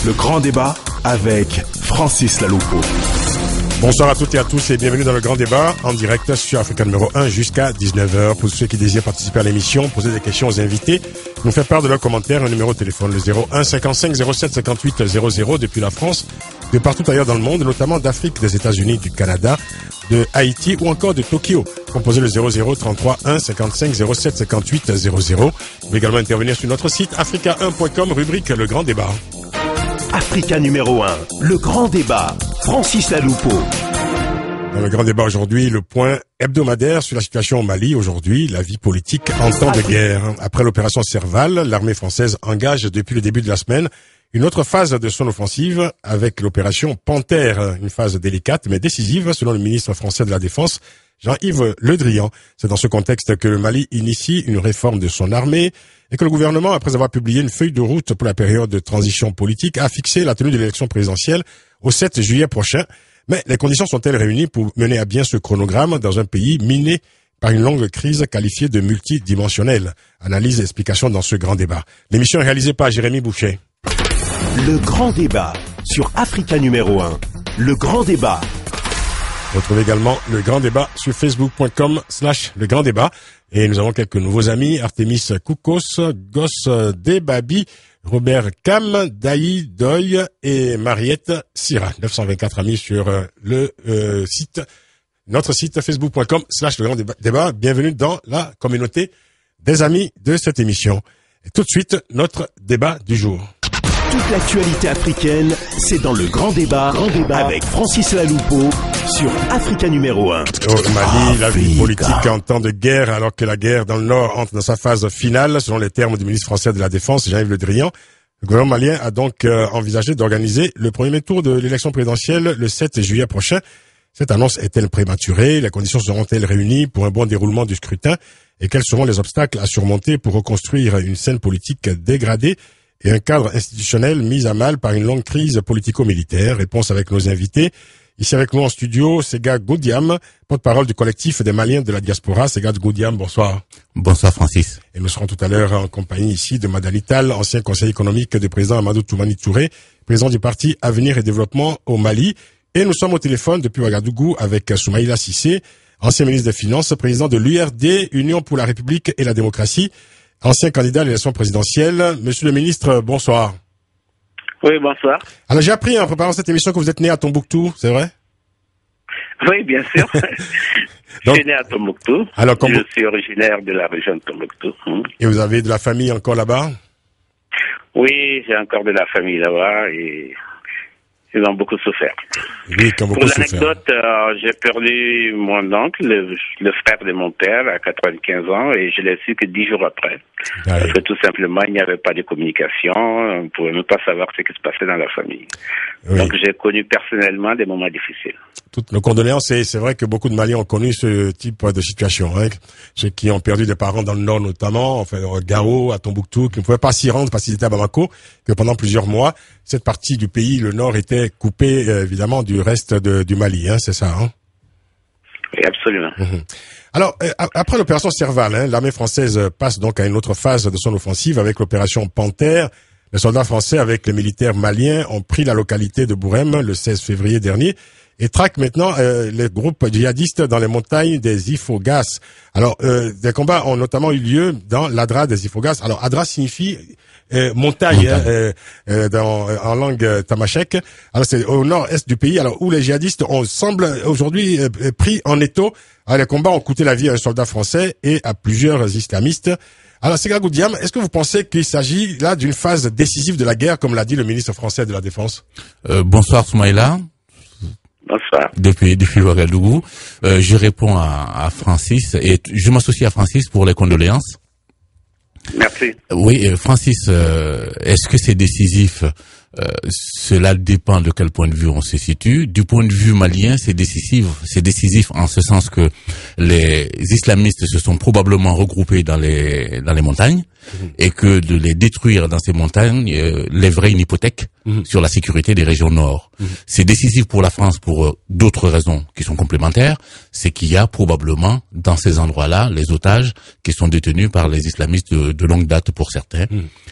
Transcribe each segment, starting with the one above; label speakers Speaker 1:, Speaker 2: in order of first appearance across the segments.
Speaker 1: Le grand débat avec Francis Laloupo.
Speaker 2: Bonsoir à toutes et à tous et bienvenue dans le grand débat en direct sur Africa numéro 1 jusqu'à 19h. Pour ceux qui désirent participer à l'émission, poser des questions aux invités, nous faire part de leurs commentaires, un numéro de téléphone, le 01 55 07 58 00 depuis la France, de partout ailleurs dans le monde, notamment d'Afrique, des États-Unis, du Canada, de Haïti ou encore de Tokyo. Composez le 00 33 1 55 07 58 00. Vous pouvez également intervenir sur notre site africa1.com, rubrique Le Grand Débat.
Speaker 1: Africa numéro 1, le grand débat, Francis Laloupo.
Speaker 2: Dans le grand débat aujourd'hui, le point hebdomadaire sur la situation au Mali. Aujourd'hui, la vie politique en temps de guerre. Après l'opération Serval, l'armée française engage depuis le début de la semaine une autre phase de son offensive avec l'opération Panthère, une phase délicate mais décisive selon le ministre français de la Défense, Jean-Yves Le Drian. C'est dans ce contexte que le Mali initie une réforme de son armée et que le gouvernement, après avoir publié une feuille de route pour la période de transition politique, a fixé la tenue de l'élection présidentielle au 7 juillet prochain. Mais les conditions sont-elles réunies pour mener à bien ce chronogramme dans un pays miné par une longue crise qualifiée de multidimensionnelle? Analyse et explication dans ce grand débat. L'émission est réalisée par Jérémy Boucher.
Speaker 1: Le grand débat sur Africa numéro 1. Le grand débat.
Speaker 2: Retrouvez également le grand débat sur facebook.com/le grand débat. Et nous avons quelques nouveaux amis. Artemis Koukos, Goss Debabi, Robert Cam, Daï Doy et Mariette Sira. 924 amis sur notre site facebook.com/le grand débat. Bienvenue dans la communauté des amis de cette émission. Et tout de suite, notre débat du jour.
Speaker 1: Toute l'actualité africaine, c'est dans le grand débat avec Francis Laloupo sur Africa numéro 1.
Speaker 2: Au Mali, la vie politique en temps de guerre, alors que la guerre dans le Nord entre dans sa phase finale, selon les termes du ministre français de la Défense, Jean-Yves Le Drian. Le gouvernement malien a donc envisagé d'organiser le premier tour de l'élection présidentielle le 7 juillet prochain. Cette annonce est-elle prématurée? Les conditions seront-elles réunies pour un bon déroulement du scrutin? Et quels seront les obstacles à surmonter pour reconstruire une scène politique dégradée et un cadre institutionnel mis à mal par une longue crise politico-militaire? Réponse avec nos invités. Ici avec nous en studio, Sega Goudiam, porte-parole du collectif des Maliens de la diaspora. Sega Goudiam, bonsoir.
Speaker 3: Bonsoir Francis.
Speaker 2: Et nous serons tout à l'heure en compagnie ici de Madani Tall, ancien conseiller économique du président Amadou Toumani Touré, président du parti Avenir et Développement au Mali. Et nous sommes au téléphone depuis Ouagadougou avec Soumaïla Cissé, ancien ministre des Finances, président de l'URD, Union pour la République et la démocratie, ancien candidat à l'élection présidentielle. Monsieur le ministre, bonsoir.
Speaker 4: Oui, bonsoir.
Speaker 2: Alors j'ai appris en préparant cette émission que vous êtes né à Tombouctou, c'est vrai?
Speaker 4: Oui, bien sûr. Je suis né à Tombouctou.
Speaker 2: Alors,
Speaker 4: je suis originaire de la région de Tombouctou.
Speaker 2: Et vous avez de la famille encore là-bas?
Speaker 4: Oui, j'ai encore de la famille là-bas et ils ont beaucoup souffert.
Speaker 2: Oui, comme beaucoup souffert.
Speaker 4: Pour l'anecdote, j'ai perdu mon oncle, le frère de mon père, à 95 ans, et je l'ai su que 10 jours après. Ah, parce que tout simplement, il n'y avait pas de communication, on ne pouvait même pas savoir ce qui se passait dans la famille. Oui. Donc j'ai connu personnellement des moments difficiles.
Speaker 2: Toutes nos condoléances, et c'est vrai que beaucoup de Maliens ont connu ce type de situation, hein. Ceux qui ont perdu des parents dans le Nord notamment, enfin, Gao, à Tombouctou, qui ne pouvaient pas s'y rendre parce qu'ils étaient à Bamako, que pendant plusieurs mois, cette partie du pays, le Nord, était coupée, évidemment, du reste du Mali, hein, c'est ça, hein?
Speaker 4: Oui, absolument.
Speaker 2: Alors, après l'opération Serval, hein, l'armée française passe donc à une autre phase de son offensive avec l'opération Panthère. Les soldats français, avec les militaires maliens, ont pris la localité de Bourem le 16 février dernier et traquent maintenant les groupes djihadistes dans les montagnes des Ifogas. Alors, des combats ont notamment eu lieu dans l'Adra des Ifogas. Alors, Adra signifie montagne. En langue tamashek. Alors, c'est au nord-est du pays, alors où les djihadistes semblent aujourd'hui pris en étau. Alors, les combats ont coûté la vie à un soldat français et à plusieurs islamistes. Alors, Sega Goudiam, est-ce que vous pensez qu'il s'agit là d'une phase décisive de la guerre, comme l'a dit le ministre français de la Défense?
Speaker 3: Bonsoir Soumaïla.
Speaker 4: Bonsoir.
Speaker 3: Depuis Ouagadougou. Je réponds à Francis et je m'associe à Francis pour les condoléances.
Speaker 4: Merci.
Speaker 3: Oui, Francis, est-ce que c'est décisif? Cela dépend de quel point de vue on se situe. Du point de vue malien, c'est décisif en ce sens que les islamistes se sont probablement regroupés dans les montagnes et que de les détruire dans ces montagnes lèverait une hypothèque sur la sécurité des régions nord. C'est décisif pour la France pour d'autres raisons qui sont complémentaires. C'est qu'il y a probablement dans ces endroits-là les otages qui sont détenus par les islamistes de longue date pour certains.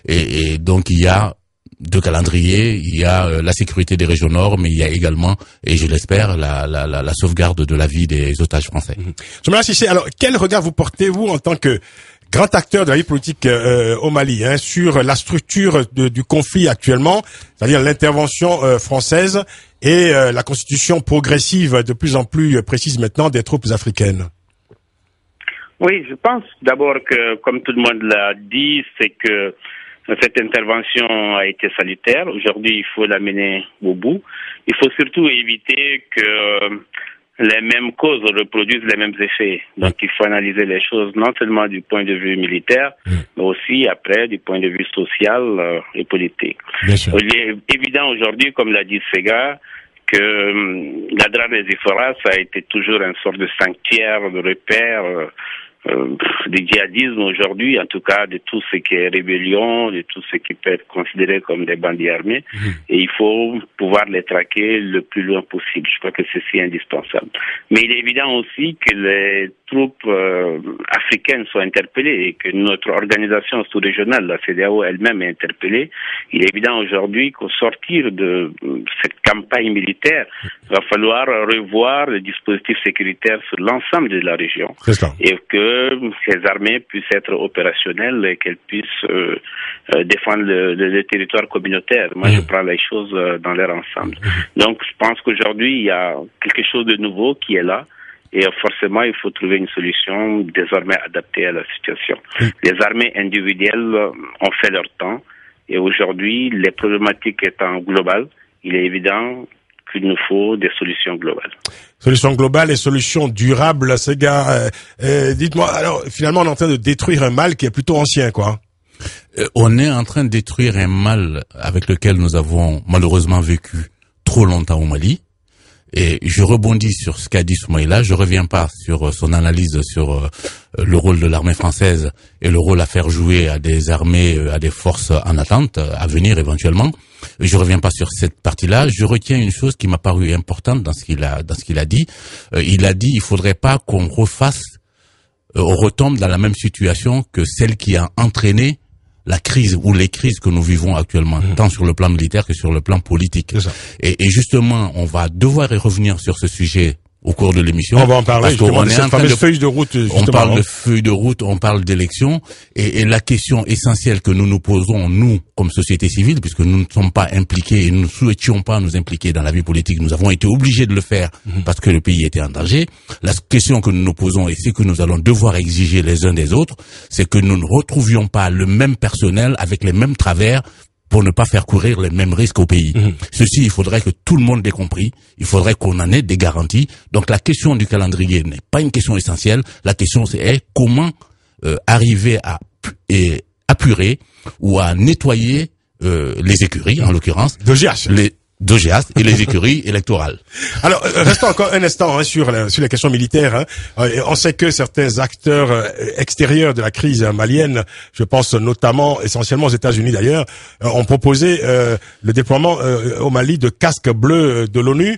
Speaker 3: Et donc il y a de calendrier. Il y a la sécurité des régions nord, mais il y a également, et je l'espère, la sauvegarde de la vie des otages français.
Speaker 2: Soumaïla Cissé, alors quel regard vous portez, vous, en tant que grand acteur de la vie politique au Mali, sur la structure du conflit actuellement, c'est-à-dire l'intervention française et la constitution progressive de plus en plus précise maintenant des troupes africaines?
Speaker 4: Oui, je pense d'abord que, comme tout le monde l'a dit, c'est que cette intervention a été salutaire. Aujourd'hui, il faut la mener au bout. Il faut surtout éviter que les mêmes causes reproduisent les mêmes effets. Donc, il faut analyser les choses non seulement du point de vue militaire, mais aussi après du point de vue social et politique. Il est évident aujourd'hui, comme l'a dit Sega, que la Drame des Ifora, ça a été toujours une sorte de sanctuaire, de repère du djihadisme aujourd'hui, en tout cas de tout ce qui est rébellion, de tout ce qui peut être considéré comme des bandits armés, et il faut pouvoir les traquer le plus loin possible. Je crois que ceci est indispensable. Mais il est évident aussi que les troupes africaines soient interpellées et que notre organisation sous-régionale, la CEDEAO elle-même est interpellée. Il est évident aujourd'hui qu'au sortir de cette campagne militaire, il va falloir revoir le dispositif sécuritaire sur l'ensemble de la région et que ces armées puissent être opérationnelles et qu'elles puissent défendre le territoire communautaire. Moi, je prends les choses dans leur ensemble. Donc, je pense qu'aujourd'hui, il y a quelque chose de nouveau qui est là. Et forcément, il faut trouver une solution désormais adaptée à la situation. Les armées individuelles ont fait leur temps. Et aujourd'hui, les problématiques étant globales, il est évident qu'il nous faut des solutions globales.
Speaker 2: Solutions globales et solutions durables, ces gars. Dites-moi, alors, finalement, on est en train de détruire un mal qui est plutôt ancien, quoi.
Speaker 3: On est en train de détruire un mal avec lequel nous avons malheureusement vécu trop longtemps au Mali. Et je rebondis sur ce qu'a dit Soumaïla. Je reviens pas sur son analyse sur le rôle de l'armée française et le rôle à faire jouer à des armées, à des forces en attente à venir éventuellement. Je reviens pas sur cette partie-là. Je retiens une chose qui m'a paru importante dans ce qu'il a dit. Il a dit il faudrait pas qu'on on retombe dans la même situation que celle qui a entraîné la crise ou les crises que nous vivons actuellement, tant sur le plan militaire que sur le plan politique. Et justement, on va devoir y revenir sur ce sujet au cours de l'émission.
Speaker 2: On va en parler, justement, de cette fameuse feuille de route.
Speaker 3: On parle de feuille de route, on parle d'élections, et la question essentielle que nous nous posons, nous, comme société civile, puisque nous ne sommes pas impliqués et nous ne souhaitions pas nous impliquer dans la vie politique, nous avons été obligés de le faire parce que le pays était en danger. La question que nous nous posons et ce que nous allons devoir exiger les uns des autres, c'est que nous ne retrouvions pas le même personnel avec les mêmes travers pour ne pas faire courir les mêmes risques au pays. Ceci, il faudrait que tout le monde l'ait compris. Il faudrait qu'on en ait des garanties. Donc la question du calendrier n'est pas une question essentielle. La question c'est comment arriver à apurer ou à nettoyer les écuries, en l'occurrence. d'OGEAS et les écuries électorales.
Speaker 2: Alors, restons encore un instant sur les questions militaires. On sait que certains acteurs extérieurs de la crise malienne, je pense notamment, essentiellement aux États-Unis d'ailleurs, ont proposé le déploiement au Mali de casques bleus de l'ONU.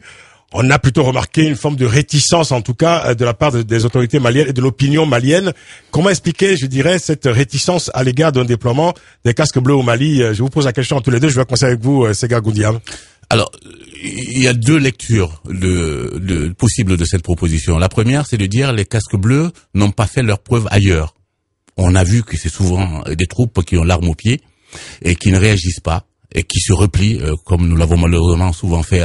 Speaker 2: On a plutôt remarqué une forme de réticence, en tout cas, de la part des autorités maliennes et de l'opinion malienne. Comment expliquer, je dirais, cette réticence à l'égard d'un déploiement des casques bleus au Mali? Je vous pose la question à tous les deux. Je vais commencer avec vous, Sega Goundia.
Speaker 3: Alors, il y a deux lectures possibles de cette proposition. La première, c'est de dire les casques bleus n'ont pas fait leur preuve ailleurs. On a vu que c'est souvent des troupes qui ont l'arme au pied et qui ne réagissent pas et qui se replient, comme nous l'avons malheureusement souvent fait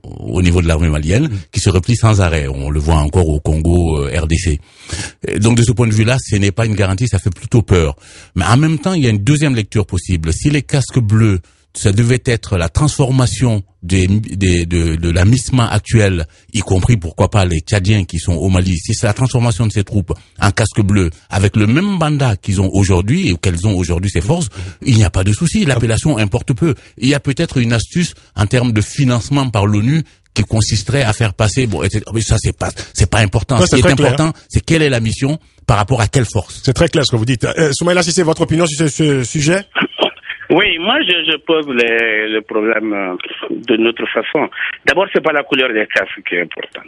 Speaker 3: au niveau de l'armée malienne, qui se replient sans arrêt. On le voit encore au Congo, RDC. Et donc de ce point de vue-là, ce n'est pas une garantie, ça fait plutôt peur. Mais en même temps, il y a une deuxième lecture possible. Si les casques bleus, ça devait être la transformation de la MISMA actuelle, y compris pourquoi pas les Tchadiens qui sont au Mali, si c'est la transformation de ces troupes en casque bleu avec le même mandat qu'ils ont aujourd'hui et qu'elles ont aujourd'hui ces forces, il n'y a pas de souci, l'appellation importe peu. Il y a peut-être une astuce en termes de financement par l'ONU qui consisterait à faire passer, mais ça c'est pas important.
Speaker 2: Non,
Speaker 3: ce qui est important, c'est quelle est la mission par rapport à quelle force.
Speaker 2: C'est très clair ce que vous dites. Soumaïla, si c'est votre opinion sur ce sujet?
Speaker 4: Oui, moi je pose le problème de notre façon. D'abord, c'est pas la couleur des casques qui est importante.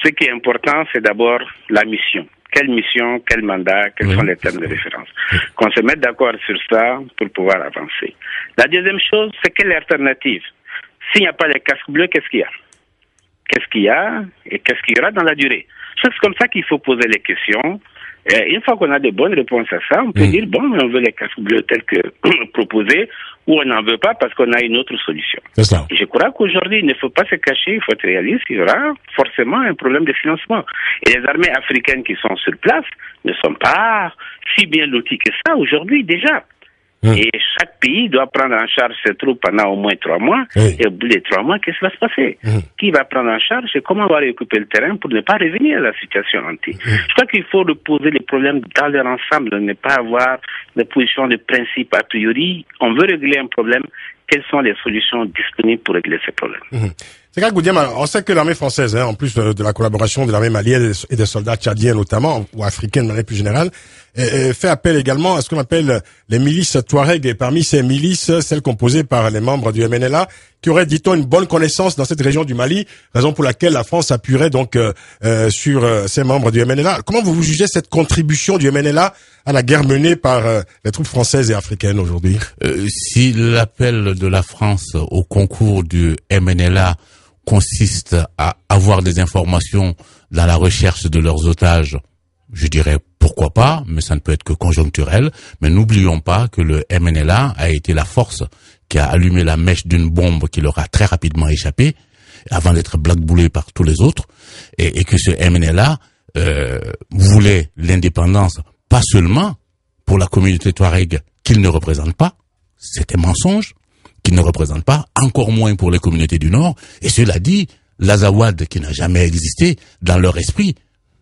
Speaker 4: Ce qui est important, c'est d'abord la mission. Quelle mission, quel mandat, quels sont les termes de référence. Qu'on se mette d'accord sur ça pour pouvoir avancer. La deuxième chose, c'est quelle alternative? S'il n'y a pas les casques bleus, qu'est-ce qu'il y a? Qu'est-ce qu'il y a et qu'est-ce qu'il y aura dans la durée? C'est comme ça qu'il faut poser les questions. Et une fois qu'on a de bonnes réponses à ça, on peut dire, bon, on veut les casques bleus tels que proposés, ou on n'en veut pas parce qu'on a une autre solution.
Speaker 2: C'est ça.
Speaker 4: Et je crois qu'aujourd'hui, il ne faut pas se cacher, il faut être réaliste, il y aura forcément un problème de financement. Et les armées africaines qui sont sur place ne sont pas si bien loties que ça aujourd'hui déjà. Et chaque pays doit prendre en charge ses troupes pendant au moins 3 mois. Et au bout des 3 mois, qu'est-ce qui va se passer? Qui va prendre en charge et comment on va récupérer le terrain pour ne pas revenir à la situation antique? Je crois qu'il faut reposer les problèmes dans leur ensemble, ne pas avoir des positions de principe a priori. On veut régler un problème. Quelles sont les solutions disponibles pour régler ces problèmes?
Speaker 2: C'est quand Goudiama, on sait que l'armée française, en plus de la collaboration de l'armée malienne et des soldats tchadiens notamment, ou africains de manière plus générale, fait appel également à ce qu'on appelle les milices Touareg. Et parmi ces milices, celles composées par les membres du MNLA, qui auraient, dit-on, une bonne connaissance dans cette région du Mali, raison pour laquelle la France appuierait donc sur ces membres du MNLA. Comment vous jugez cette contribution du MNLA à la guerre menée par les troupes françaises et africaines aujourd'hui?
Speaker 3: Si l'appel de la France au concours du MNLA consiste à avoir des informations dans la recherche de leurs otages, je dirais pourquoi pas, mais ça ne peut être que conjoncturel. Mais n'oublions pas que le MNLA a été la force qui a allumé la mèche d'une bombe qui leur a très rapidement échappé avant d'être blackboulé par tous les autres, et que ce MNLA voulait l'indépendance pas seulement pour la communauté Touareg qu'il ne représente pas, c'était mensonge, qu'il ne représente pas, encore moins pour les communautés du Nord. Et cela dit, l'Azawad, qui n'a jamais existé, dans leur esprit,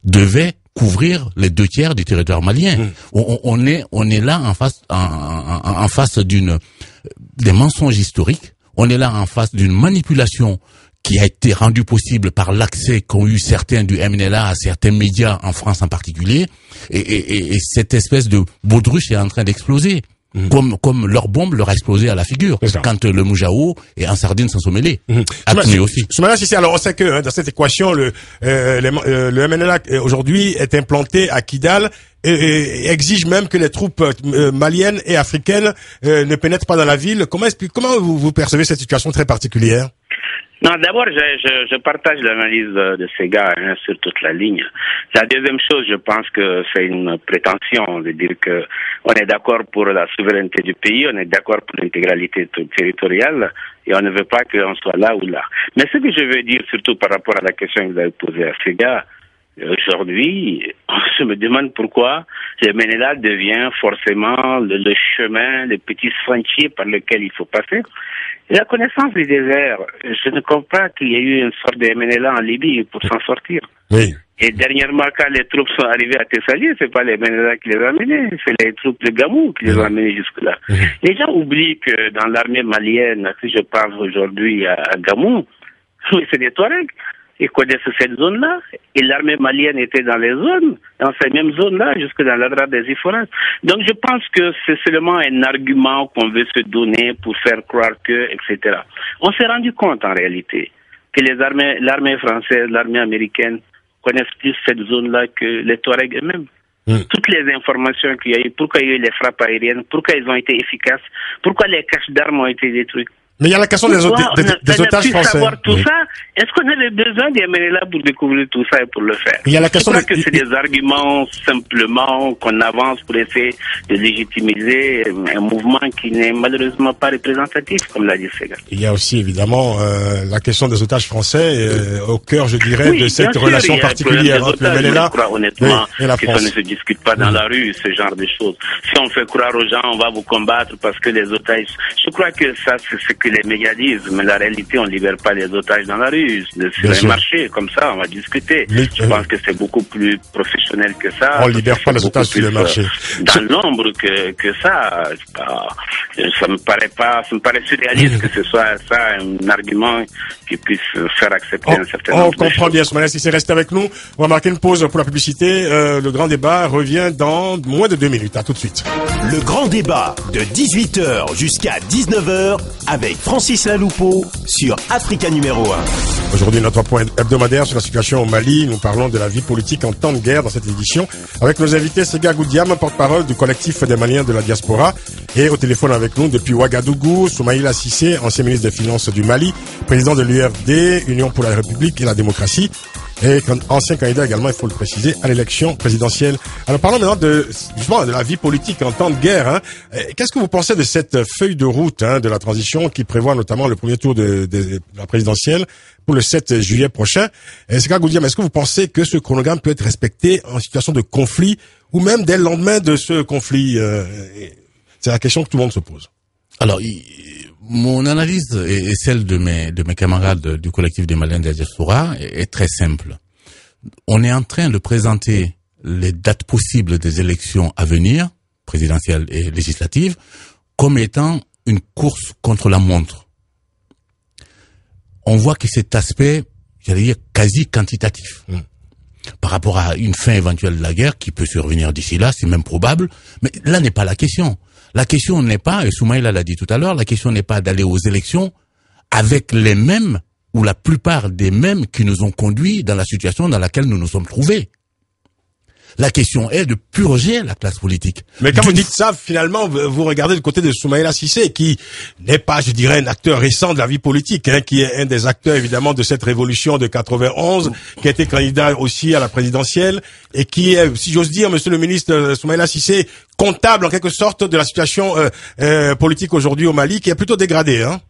Speaker 3: devait couvrir les 2/3 du territoire malien. On est là en face des mensonges historiques. On est là en face d'une manipulation qui a été rendue possible par l'accès qu'ont eu certains du MNLA à certains médias en France en particulier. Et cette espèce de baudruche est en train d'exploser. Comme leur bombe leur a explosé à la figure quand le Moujao et Ansardine s'en sont mêlés. Aussi.
Speaker 2: Alors on sait que dans cette équation, le MNLA aujourd'hui est implanté à Kidal et exige même que les troupes maliennes et africaines ne pénètrent pas dans la ville. Comment vous percevez cette situation très particulière?
Speaker 4: Non, d'abord, je partage l'analyse de ces gars sur toute la ligne. La deuxième chose, je pense que c'est une prétention de dire que on est d'accord pour la souveraineté du pays, on est d'accord pour l'intégralité territoriale, et on ne veut pas qu'on soit là ou là. Mais ce que je veux dire, surtout par rapport à la question que vous avez posée à ces gars, aujourd'hui, je me demande pourquoi le MNLA devient forcément le chemin, le petit sentier par lequel il faut passer. Et la connaissance du désert, je ne comprends pas qu'il y ait eu une sorte de MNLA en Libye pour s'en sortir.
Speaker 2: Oui.
Speaker 4: Et dernièrement, quand les troupes sont arrivées à Thessalie, c'est pas les MNLA qui les ont amenés, c'est les troupes de Gamou qui les ont amenés jusque-là. Les gens oublient que dans l'armée malienne, si je parle aujourd'hui à Gamou, c'est des Touaregs. Ils connaissent cette zone-là, et l'armée malienne était dans ces mêmes zones-là, jusque dans l'adra des Iforas. Donc je pense que c'est seulement un argument qu'on veut se donner pour faire croire que, etc. On s'est rendu compte en réalité que l'armée française, l'armée américaine connaissent plus cette zone-là que les Touaregs eux-mêmes. Toutes les informations qu'il y a eu, pourquoi il y a eu les frappes aériennes, pourquoi ils ont été efficaces, pourquoi les caches d'armes ont été détruites.
Speaker 2: Mais il y a la question des otages français.
Speaker 4: Savoir tout ça. Est-ce qu'on avait besoin des MNLA pour découvrir tout ça et pour le faire?
Speaker 2: Il y a la question
Speaker 4: Je crois que c'est des arguments simplement qu'on avance pour essayer de légitimiser un mouvement qui n'est malheureusement pas représentatif, comme l'a dit Sega.
Speaker 2: Il y a aussi évidemment la question des otages français au cœur, je dirais, de cette relation particulière entre le MNLA
Speaker 4: et la France. Ça ne se discute pas dans la rue, ce genre de choses. Si on fait croire aux gens, on va vous combattre parce que les otages... Je crois que ça, c'est ce que les médias disent, mais la réalité, on ne libère pas les otages dans la rue, sur les marchés, comme ça, on va discuter. Je pense que c'est beaucoup plus professionnel que ça.
Speaker 2: On ne libère pas les otages sur les marchés.
Speaker 4: Dans l'ombre que ça. Ça me paraît surréaliste que ce soit ça un argument qui puisse faire accepter un certain nombre de choses.
Speaker 2: On comprend bien, Soumaïla, si c'est resté avec nous, on va marquer une pause pour la publicité. Le grand débat revient dans moins de 2 minutes. À tout de suite.
Speaker 1: Le grand débat de 18h jusqu'à 19h avec Francis Laloupeau sur Africa numéro 1.
Speaker 2: Aujourd'hui, notre point hebdomadaire sur la situation au Mali. Nous parlons de la vie politique en temps de guerre dans cette édition. Avec nos invités, Sega Goudiam, porte-parole du collectif des Maliens de la diaspora. Et au téléphone avec nous depuis Ouagadougou, Soumaïla Cissé, ancien ministre des Finances du Mali, président de l'URD, Union pour la République et la démocratie. Et ancien candidat également, il faut le préciser, à l'élection présidentielle. Alors parlons maintenant justement de la vie politique en temps de guerre. Hein. Qu'est-ce que vous pensez de cette feuille de route de la transition qui prévoit notamment le premier tour de la présidentielle pour le 7 juillet prochain? Sega Goudiam, est-ce que vous pensez que ce chronogramme peut être respecté en situation de conflit ou même dès le lendemain de ce conflit? C'est la question que tout le monde se pose.
Speaker 3: Alors, mon analyse et celle de mes camarades du collectif des Maliens de la diaspora est très simple. On est en train de présenter les dates possibles des élections à venir, présidentielles et législatives, comme étant une course contre la montre. On voit que cet aspect, j'allais dire, quasi quantitatif. Par rapport à une fin éventuelle de la guerre qui peut survenir d'ici là, c'est même probable, mais là n'est pas la question. La question n'est pas, et Soumaïla l'a dit tout à l'heure, la question n'est pas d'aller aux élections avec les mêmes ou la plupart des mêmes qui nous ont conduits dans la situation dans laquelle nous nous sommes trouvés. La question est de purger la classe politique.
Speaker 2: Mais quand vous dites ça, finalement, vous regardez le côté de Soumaïla Cissé, qui n'est pas, je dirais, un acteur récent de la vie politique, qui est un des acteurs, évidemment, de cette révolution de 91, qui a été candidat aussi à la présidentielle, et qui est, si j'ose dire, monsieur le ministre Soumaïla Cissé, comptable, en quelque sorte, de la situation politique aujourd'hui au Mali, qui est plutôt dégradée, hein.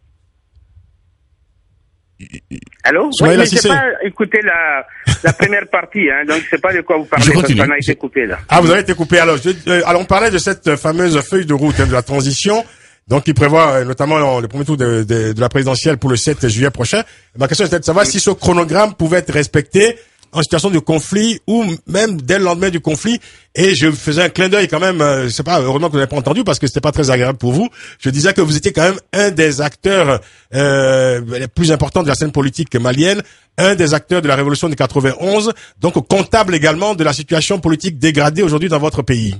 Speaker 4: Allô? Oui, mais j'ai pas écouté la première partie, donc je sais pas de quoi vous parlez, parce qu'on a été coupé, là.
Speaker 2: Ah, vous avez été coupé, alors. Alors, on parlait de cette fameuse feuille de route, de la transition, donc qui prévoit notamment le premier tour de la présidentielle pour le 7 juillet prochain. Ma question était de savoir si ce chronogramme pouvait être respecté en situation de conflit ou même dès le lendemain du conflit. Et je faisais un clin d'œil quand même, je sais pas, heureusement que vous n'avez pas entendu parce que c'était pas très agréable pour vous. Je disais que vous étiez quand même un des acteurs les plus importants de la scène politique malienne, un des acteurs de la révolution de 91, donc comptable également de la situation politique dégradée aujourd'hui dans votre pays.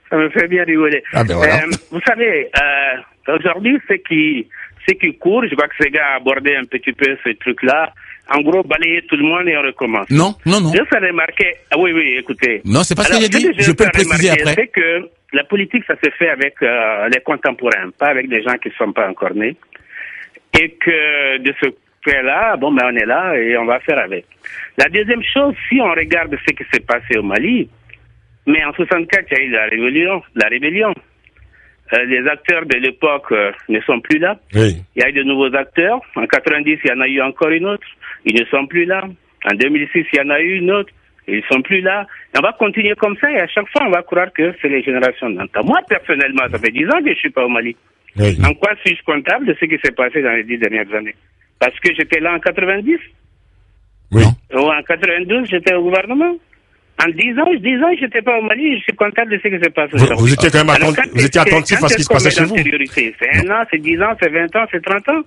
Speaker 4: Ça me fait bien rigoler.
Speaker 2: Ah ben voilà.
Speaker 4: Vous savez, aujourd'hui, ce qui court, je vois que ces gars a abordé un petit peu ce truc-là. En gros, balayer tout le monde et on recommence.
Speaker 3: Non.
Speaker 4: Je sais remarquer. Ah oui, écoutez.
Speaker 3: Non, c'est pas ce que j'ai dit. Je peux le préciser après.
Speaker 4: C'est que la politique, ça se fait avec les contemporains, pas avec des gens qui ne sont pas encore nés. Et que de ce fait-là, on est là et on va faire avec. La deuxième chose, si on regarde ce qui s'est passé au Mali, mais en 64, il y a eu la rébellion. Les acteurs de l'époque ne sont plus là.
Speaker 2: Oui.
Speaker 4: Il y a eu de nouveaux acteurs. En 90, il y en a eu encore une autre. Ils ne sont plus là. En 2006, il y en a eu une autre. Ils ne sont plus là. Et on va continuer comme ça et à chaque fois, on va croire que c'est les générations d'antan. Moi, personnellement, ça fait 10 ans que je ne suis pas au Mali.
Speaker 2: Oui.
Speaker 4: En quoi suis-je comptable de ce qui s'est passé dans les 10 dernières années? Parce que j'étais là en 90.
Speaker 2: Oui.
Speaker 4: Ou en 92, j'étais au gouvernement. En 10 ans, j'étais pas au Mali, je suis comptable de ce qui s'est passé.
Speaker 2: Vous étiez quand même attentif à ce qui se passait chez vous.
Speaker 4: C'est 1 an, c'est 10 ans, c'est 20 ans, c'est 30 ans.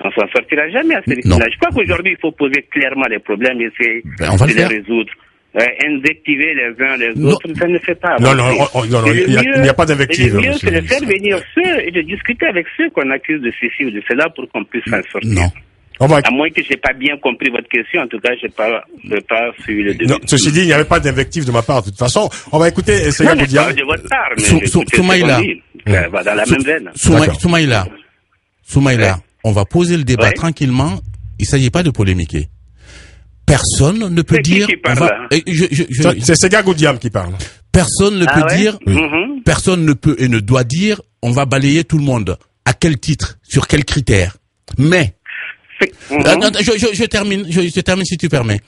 Speaker 4: On s'en sortira jamais à ce rythme-là. Je crois qu'aujourd'hui, il faut poser clairement les problèmes et essayer de les résoudre. Invectiver les uns les autres, ça ne fait pas.
Speaker 2: Non, il n'y a pas d'invective.
Speaker 4: Le mieux, c'est de faire venir ceux et de discuter avec ceux qu'on accuse de ceci ou de cela pour qu'on puisse s'en sortir.
Speaker 3: Non.
Speaker 4: À moins que je n'ai pas bien compris votre question, en tout cas, je n'ai pas suivi le début.
Speaker 2: Non, ceci dit, il n'y avait pas d'invective de ma part. De toute façon, on va écouter Sega Goudiam.
Speaker 4: De votre part, mais
Speaker 3: Soumaïla.
Speaker 4: Va dans la même veine.
Speaker 3: Soumaïla, on va poser le débat tranquillement. Il ne s'agit pas de polémiquer. Personne ne peut dire.
Speaker 2: C'est Sega Goudiam qui parle.
Speaker 3: Personne ne peut dire. Personne ne peut et ne doit dire. On va balayer tout le monde. À quel titre? Sur quels critères? Mais je termine si tu permets.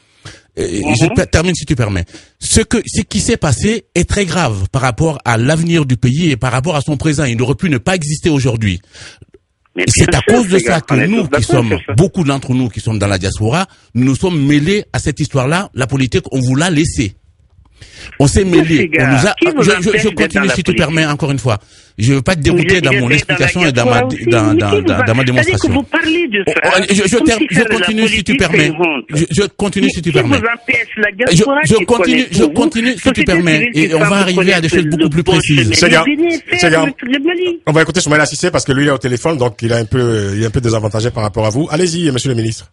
Speaker 3: Je termine si tu permets. Ce qui s'est passé est très grave par rapport à l'avenir du pays et par rapport à son présent. Il n'aurait pu ne pas exister aujourd'hui. C'est à cause de ça que nous, qui sommes, beaucoup d'entre nous qui sommes dans la diaspora, nous nous sommes mêlés à cette histoire-là. La politique, on vous l'a laissée. On s'est mêlé. On nous a. Je continue si tu permets encore une fois. Je veux pas te dérouter dans mon explication et dans ma démonstration. C'est-à-dire que
Speaker 4: vous parlez de ça.
Speaker 3: Je continue si tu permets. Je continue si tu permets. Je continue si tu permets. Et on va arriver à des choses beaucoup plus précises.
Speaker 2: On va écouter Soumaïla Cissé parce que lui il est au téléphone, donc il est un peu désavantagé par rapport à vous. Allez-y, monsieur le ministre.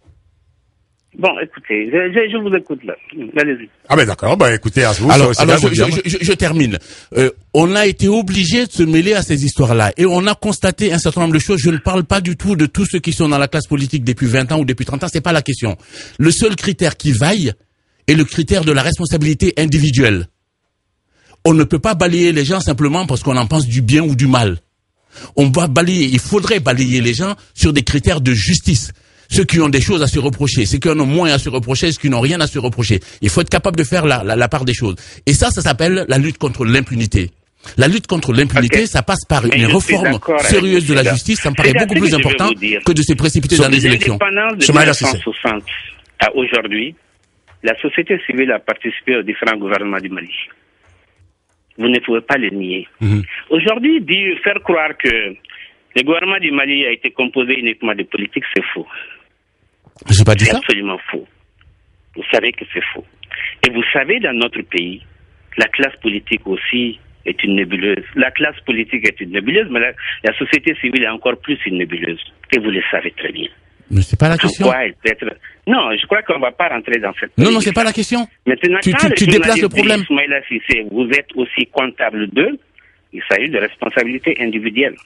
Speaker 4: Bon, écoutez, je vous écoute là. Allez-y.
Speaker 2: Ah ben d'accord, écoutez, à vous.
Speaker 3: Alors je termine. On a été obligé de se mêler à ces histoires-là et on a constaté un certain nombre de choses. Je ne parle pas du tout de tous ceux qui sont dans la classe politique depuis 20 ans ou depuis 30 ans, c'est pas la question. Le seul critère qui vaille est le critère de la responsabilité individuelle. On ne peut pas balayer les gens simplement parce qu'on en pense du bien ou du mal. Il faudrait balayer les gens sur des critères de justice. Ceux qui ont des choses à se reprocher, ceux qui en ont moins à se reprocher, ceux qui n'ont rien à se reprocher. Il faut être capable de faire la part des choses. Et ça s'appelle la lutte contre l'impunité. La lutte contre l'impunité, ça passe par une réforme sérieuse de la justice. Ça me paraît beaucoup plus important que de se précipiter dans les élections.
Speaker 4: De 1960 à aujourd'hui, la société civile a participé aux différents gouvernements du Mali. Vous ne pouvez pas le nier. Aujourd'hui, faire croire que le gouvernement du Mali a été composé uniquement de politiques, c'est faux.
Speaker 3: J'ai pas dit ça.
Speaker 4: C'est absolument faux. Vous savez que c'est faux. Et vous savez, dans notre pays, la classe politique aussi est une nébuleuse. La classe politique est une nébuleuse, mais la société civile est encore plus une nébuleuse. Et vous le savez très bien.
Speaker 3: Mais c'est pas la question.
Speaker 4: Non, je crois qu'on va pas rentrer dans cette
Speaker 3: Non, c'est pas la question.
Speaker 4: Maintenant,
Speaker 3: tu déplaces le problème.
Speaker 4: Soumaïla Cissé, vous êtes aussi comptable d'eux. Il s'agit de responsabilité individuelle.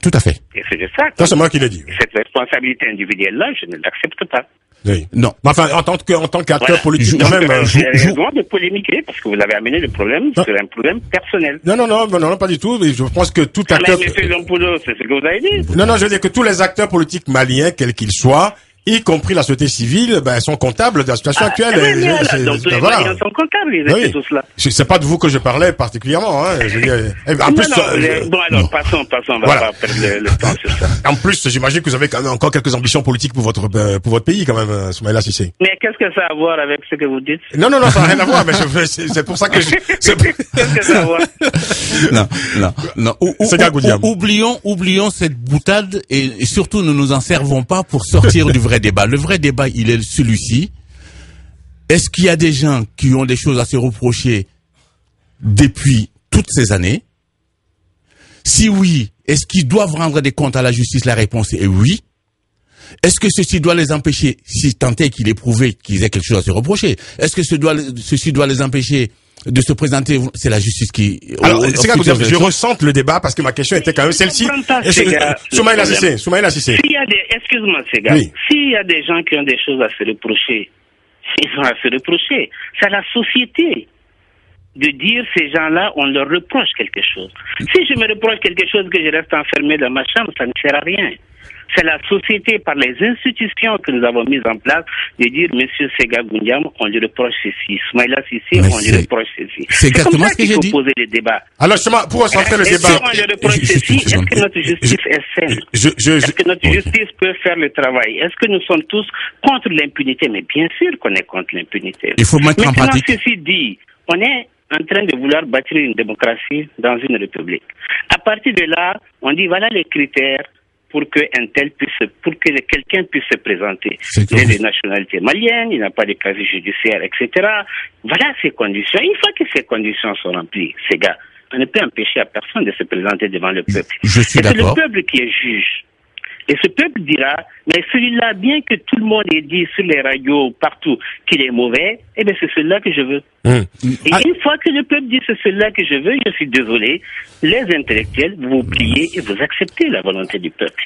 Speaker 3: Tout à fait.
Speaker 4: Et c'est de ça.
Speaker 2: C'est moi qui l'ai dit.
Speaker 4: Cette responsabilité individuelle-là, je ne l'accepte pas.
Speaker 2: Oui. Non. Enfin, en tant qu'acteur politique, quand même.
Speaker 4: J'ai raison de polémiquer parce que vous avez amené le problème sur un problème personnel.
Speaker 2: Non, pas du tout. Mais je pense que tout acteur.
Speaker 4: Mais M. Lompoulou, c'est ce que vous avez dit.
Speaker 2: Non, je veux dire que tous les acteurs politiques maliens, quels qu'ils soient, y compris la société civile, sont comptables de la situation actuelle.
Speaker 4: Donc tous les Maliens sont comptables, ils étaient tous là.
Speaker 2: C'est pas de vous que je parlais particulièrement. Je veux dire, en plus,
Speaker 4: bon alors, passons, on va pas perdre le temps sur ça.
Speaker 2: En plus, j'imagine que vous avez quand même encore quelques ambitions politiques pour votre pays, quand même, Soumaïla Cissé.
Speaker 4: Mais qu'est-ce que ça a à voir avec ce que vous dites?
Speaker 2: Non, ça n'a rien à voir, mais c'est pour ça que
Speaker 4: qu'est-ce que ça a à voir?
Speaker 3: Non. Oublions cette boutade et surtout ne nous en servons pas pour sortir du vrai débat. Le vrai débat, il est celui-ci. Est-ce qu'il y a des gens qui ont des choses à se reprocher depuis toutes ces années? Si oui, est-ce qu'ils doivent rendre des comptes à la justice? La réponse est oui. Est-ce que ceci doit les empêcher, si tant est qu'il est prouvé qu'ils aient quelque chose à se reprocher? Est-ce que ceci doit les empêcher de se présenter? C'est la justice qui...
Speaker 2: Alors, c'est quand je ressente le débat parce que ma question était quand même celle-ci. Soumaïla Cissé.
Speaker 4: Excuse-moi, Sega. Oui. S'il y a des gens qui ont des choses à se reprocher, ils ont à se reprocher. C'est à la société de dire ces gens-là, on leur reproche quelque chose. Si je me reproche quelque chose que je reste enfermé dans ma chambre, ça ne sert à rien. C'est la société, par les institutions que nous avons mises en place, de dire, Monsieur Sega Goundiam, on lui reproche ceci. Soumaïla Cissé, on lui reproche ceci.
Speaker 3: C'est exactement ce que j'ai dit.
Speaker 4: Poser les débats.
Speaker 2: Alors, justement, pour recentrer le débat.
Speaker 4: On lui reproche ceci. Est-ce que notre justice est saine? Est-ce que notre justice peut faire le travail? Est-ce que nous sommes tous contre l'impunité? Mais bien sûr qu'on est contre l'impunité.
Speaker 3: Il faut mettre en pratique.
Speaker 4: Ceci dit, on est en train de vouloir bâtir une démocratie dans une république. À partir de là, on dit, voilà les critères pour que quelqu'un puisse se présenter. Il a des nationalités maliennes, il n'a pas de casier judiciaire, etc. Voilà ces conditions. Une fois que ces conditions sont remplies, ces gars, on ne peut empêcher à personne de se présenter devant le peuple. C'est le peuple qui est juge. Et ce peuple dira, mais celui-là, bien que tout le monde ait dit sur les radios, partout, qu'il est mauvais, eh bien c'est celui-là que je veux. Et une fois que le peuple dit c'est celui-là que je veux, je suis désolé, les intellectuels, vous pliez et vous acceptez la volonté du peuple.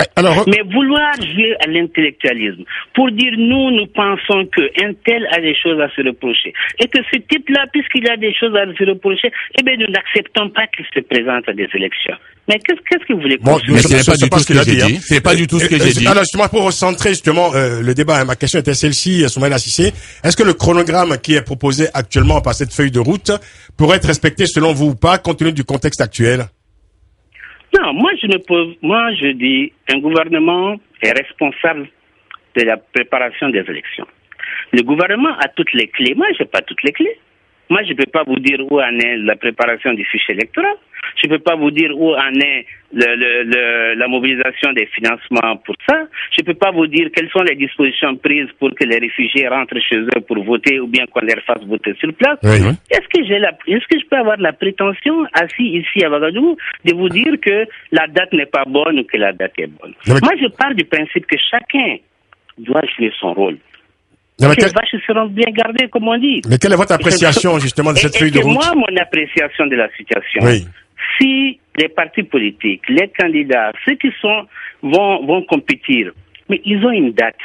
Speaker 4: Mais vouloir jouer à l'intellectualisme, pour dire nous pensons qu'un tel a des choses à se reprocher, et que ce type-là, puisqu'il a des choses à se reprocher, eh bien nous n'acceptons pas qu'il se présente à des élections. Mais qu'est-ce que vous voulez
Speaker 3: mais c'est pas du tout ce que j'ai dit. C'est pas du tout ce que j'ai dit.
Speaker 2: Alors justement, pour recentrer justement le débat, ma question était celle-ci, Soumaïla Cissé. Est-ce que le chronogramme qui est proposé actuellement par cette feuille de route pourrait être respecté selon vous ou pas, compte tenu du contexte actuel?
Speaker 4: Non, moi je dis, un gouvernement est responsable de la préparation des élections. Le gouvernement a toutes les clés. Moi, j'ai pas toutes les clés. Moi, je ne peux pas vous dire où en est la préparation du fichier électoral. Je ne peux pas vous dire où en est la mobilisation des financements pour ça. Je ne peux pas vous dire quelles sont les dispositions prises pour que les réfugiés rentrent chez eux pour voter ou bien qu'on les fasse voter sur place.
Speaker 2: Oui.
Speaker 4: Est-ce que je peux avoir la prétention, assis ici à Ouagadougou, de vous dire que la date n'est pas bonne ou que la date est bonne? Moi, je pars du principe que chacun doit jouer son rôle. Les vaches seront bien gardées, comme on dit.
Speaker 2: Mais quelle est votre appréciation, justement, de cette feuille de route?
Speaker 4: Moi, mon appréciation de la situation,
Speaker 2: oui.
Speaker 4: Si les partis politiques, les candidats, ceux qui vont compétir, mais ils ont une date.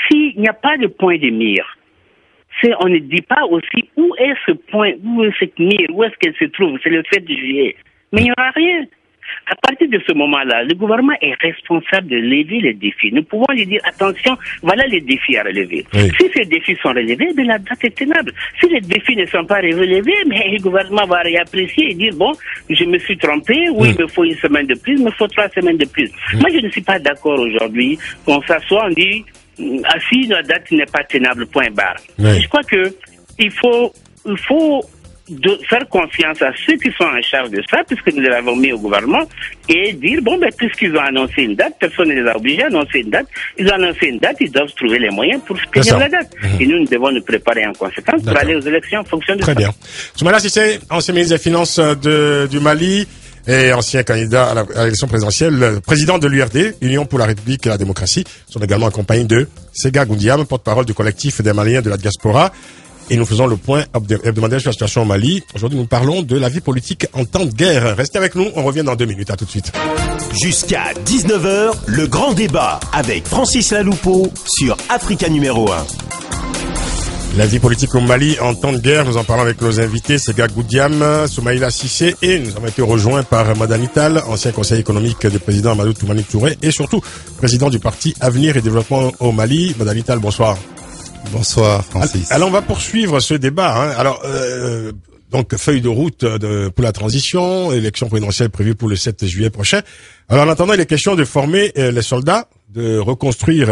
Speaker 4: S'il n'y a pas de point de mire, on ne dit pas aussi où est ce point, où est cette mire, où est-ce qu'elle se trouve, c'est le 7 juillet. Mais il n'y aura rien. À partir de ce moment-là, le gouvernement est responsable de lever les défis. Nous pouvons lui dire, attention, voilà les défis à relever. Oui. Si ces défis sont relevés, ben la date est tenable. Si les défis ne sont pas relevés, mais le gouvernement va réapprécier et dire, bon, je me suis trompé, oui, il me faut une semaine de plus, il me faut 3 semaines de plus. Moi, je ne suis pas d'accord aujourd'hui qu'on s'assoit, on dit, si la date n'est pas tenable, point barre. Je crois que il faut de faire confiance à ceux qui sont en charge de ça, puisque nous les avons mis au gouvernement, et dire, puisqu'ils ont annoncé une date, personne ne les a obligés à annoncer une date, ils ont annoncé une date, ils doivent trouver les moyens pour tenir la date. Et nous devons nous préparer en conséquence pour aller aux élections en fonction de ça.
Speaker 2: Très bien. Soumaïla Cissé, ancien ministre des Finances du Mali et ancien candidat à l'élection présidentielle, président de l'URD, Union pour la République et la démocratie, sont également accompagnés de Sega Goundiam, porte-parole du collectif des Maliens de la diaspora. Et nous faisons le point hebdomadaire sur la situation au Mali. Aujourd'hui, nous parlons de la vie politique en temps de guerre. Restez avec nous, on revient dans 2 minutes. À tout de suite.
Speaker 1: Jusqu'à 19h, le grand débat avec Francis Laloupeau sur Africa numéro 1.
Speaker 2: La vie politique au Mali en temps de guerre, nous en parlons avec nos invités, Sega Goundiam, Soumaïla Cissé, et nous avons été rejoints par Madani Tall, ancien conseiller économique du président Amadou Toumani Touré, et surtout président du parti Avenir et Développement au Mali. Madani Tall, bonsoir.
Speaker 5: Bonsoir Francis.
Speaker 2: Alors on va poursuivre ce débat. Alors donc feuille de route pour la transition, élection présidentielle prévue pour le 7 juillet prochain. Alors en attendant, il est question de former les soldats, de reconstruire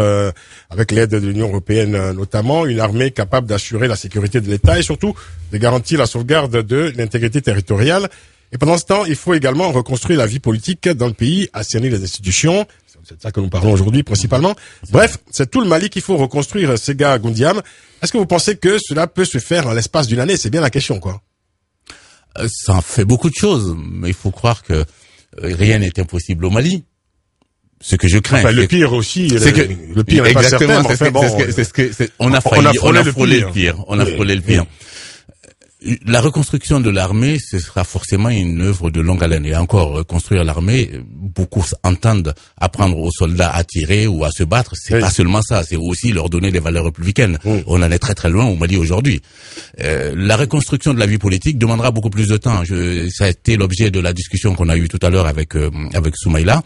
Speaker 2: avec l'aide de l'Union européenne notamment une armée capable d'assurer la sécurité de l'État et surtout de garantir la sauvegarde de l'intégrité territoriale. Et pendant ce temps, il faut également reconstruire la vie politique dans le pays, assainir les institutions. C'est de ça que nous parlons aujourd'hui principalement. Bref, c'est tout le Mali qu'il faut reconstruire, Sega Goundiam. Est-ce que vous pensez que cela peut se faire en l'espace d'une année? C'est bien la question, quoi.
Speaker 3: Ça en fait beaucoup de choses, mais il faut croire que rien n'est impossible au Mali. Ce que je crains.
Speaker 2: Enfin, le pire aussi, c'est que le pire n'est pas certain.
Speaker 3: On a frôlé le pire. On a frôlé le pire. La reconstruction de l'armée, ce sera forcément une œuvre de longue haleine. Et encore, reconstruire l'armée, beaucoup entendent apprendre aux soldats à tirer ou à se battre. C'est pas seulement ça, c'est aussi leur donner des valeurs républicaines. On en est très très loin au Mali aujourd'hui. La reconstruction de la vie politique demandera beaucoup plus de temps. Ça a été l'objet de la discussion qu'on a eue tout à l'heure avec Soumaïla.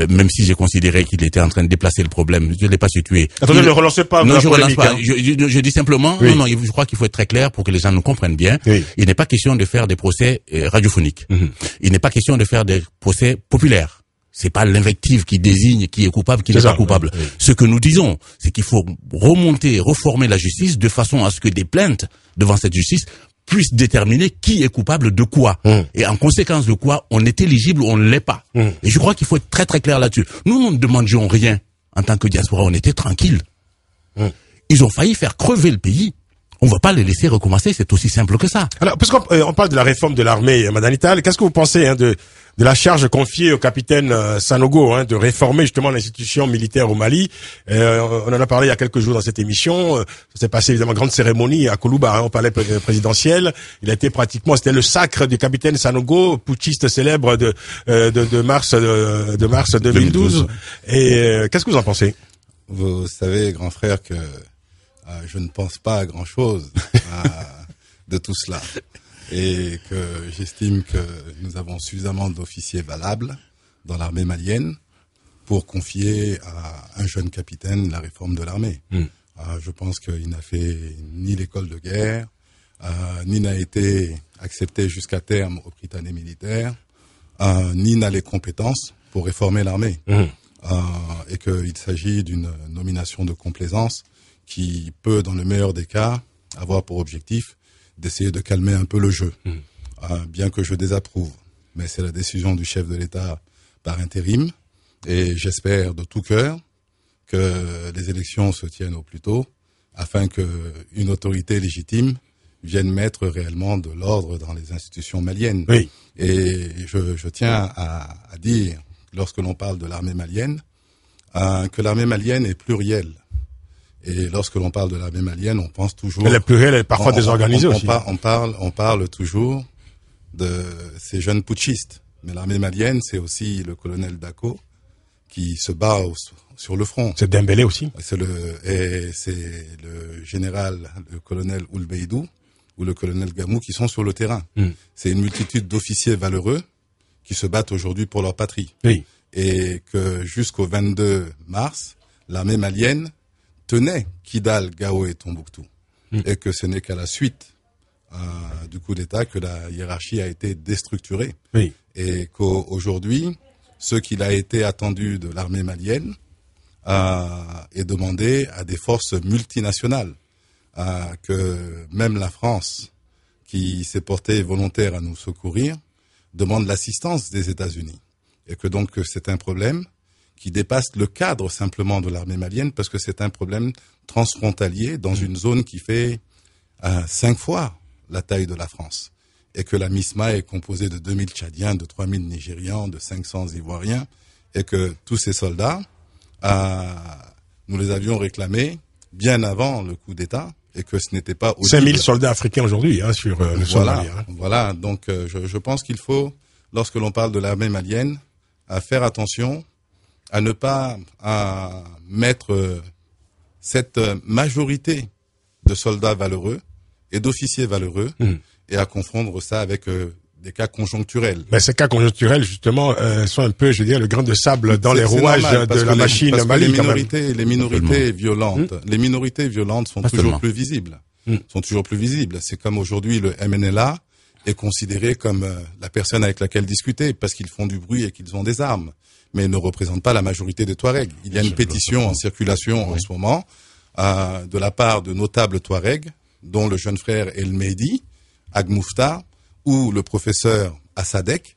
Speaker 3: Même si j'ai considéré qu'il était en train de déplacer le problème, je ne l'ai pas situé.
Speaker 2: Attendez, ne relancez pas.
Speaker 3: Non, je relance pas. Je dis simplement, non, je crois qu'il faut être très clair pour que les gens nous comprennent bien. Oui. Il n'est pas question de faire des procès radiophoniques. Il n'est pas question de faire des procès populaires. C'est pas l'invective qui désigne qui est coupable, qui n'est pas coupable. Oui. Ce que nous disons, c'est qu'il faut reformer la justice de façon à ce que des plaintes devant cette justice puissent déterminer qui est coupable de quoi. Et en conséquence de quoi on est éligible ou on ne l'est pas. Et je crois qu'il faut être très très clair là-dessus. Nous ne demandions rien en tant que diaspora, on était tranquille. Ils ont failli faire crever le pays. On va pas les laisser recommencer, c'est aussi simple que ça.
Speaker 2: Alors, puisqu'on parle de la réforme de l'armée, Madani Tall, qu'est-ce que vous pensez de la charge confiée au capitaine Sanogo de réformer justement l'institution militaire au Mali? On en a parlé il y a quelques jours dans cette émission. Ça s'est passé évidemment grande cérémonie à Koulouba, au palais présidentiel. Il a été c'était le sacre du capitaine Sanogo, putschiste célèbre de mars 2012. Et qu'est-ce que vous en pensez?
Speaker 5: Vous savez, grand frère, que je ne pense pas à grand-chose de tout cela. Et que j'estime que nous avons suffisamment d'officiers valables dans l'armée malienne pour confier à un jeune capitaine la réforme de l'armée. Je pense qu'il n'a fait ni l'école de guerre, ni n'a été accepté jusqu'à terme au Britannique militaire, ni n'a les compétences pour réformer l'armée. Et qu'il s'agit d'une nomination de complaisance qui peut, dans le meilleur des cas, avoir pour objectif d'essayer de calmer un peu le jeu, bien que je désapprouve. Mais c'est la décision du chef de l'État par intérim, et j'espère de tout cœur que les élections se tiennent au plus tôt, afin que une autorité légitime vienne mettre réellement de l'ordre dans les institutions maliennes.
Speaker 2: Oui.
Speaker 5: Et je tiens à dire, lorsque l'on parle de l'armée malienne, que l'armée malienne est plurielle. Et lorsque l'on parle de l'armée malienne, on pense toujours...
Speaker 2: Elle est plurielle, elle est parfois désorganisée aussi.
Speaker 5: On parle toujours de ces jeunes putschistes. Mais l'armée malienne, c'est aussi le colonel Dako qui se bat sur le front.
Speaker 2: C'est Dembélé aussi.
Speaker 5: C'est le général, le colonel Oulbeidou ou le colonel Gamou qui sont sur le terrain. C'est une multitude d'officiers valeureux qui se battent aujourd'hui pour leur patrie.
Speaker 2: Oui.
Speaker 5: Et que jusqu'au 22 mars, l'armée malienne tenait Kidal, Gao et Tombouctou. Et que ce n'est qu'à la suite du coup d'État que la hiérarchie a été déstructurée.
Speaker 2: Oui.
Speaker 5: Et qu'aujourd'hui, ce qu'il a été attendu de l'armée malienne est demandé à des forces multinationales, que même la France, qui s'est portée volontaire à nous secourir, demande l'assistance des États-Unis. Et que donc c'est un problème qui dépasse le cadre simplement de l'armée malienne, parce que c'est un problème transfrontalier dans une zone qui fait 5 fois la taille de la France. Et que la MISMA est composée de 2000 Tchadiens, de 3000 Nigérians, de 500 Ivoiriens, et que tous ces soldats, nous les avions réclamés bien avant le coup d'État, et que ce n'était pas audible.
Speaker 2: 5000 soldats africains aujourd'hui, sur le sol malien.
Speaker 5: Voilà, donc je pense qu'il faut, lorsque l'on parle de l'armée malienne, à faire attention à ne pas mettre cette majorité de soldats valeureux et d'officiers valeureux et à confondre ça avec des cas conjoncturels.
Speaker 2: Mais ces cas conjoncturels, justement, sont un peu, je veux dire, le grain de sable dans les rouages de la machine Mali.
Speaker 5: Les minorités violentes, les minorités violentes sont toujours plus visibles. Sont toujours plus visibles. C'est comme aujourd'hui le MNLA est considéré comme la personne avec laquelle discuter parce qu'ils font du bruit et qu'ils ont des armes, mais ils ne représentent pas la majorité des Touaregs. Il y a une pétition en circulation en ce moment de la part de notables Touaregs, dont le jeune frère El Mehdi, Agmoufta, ou le professeur Assadek,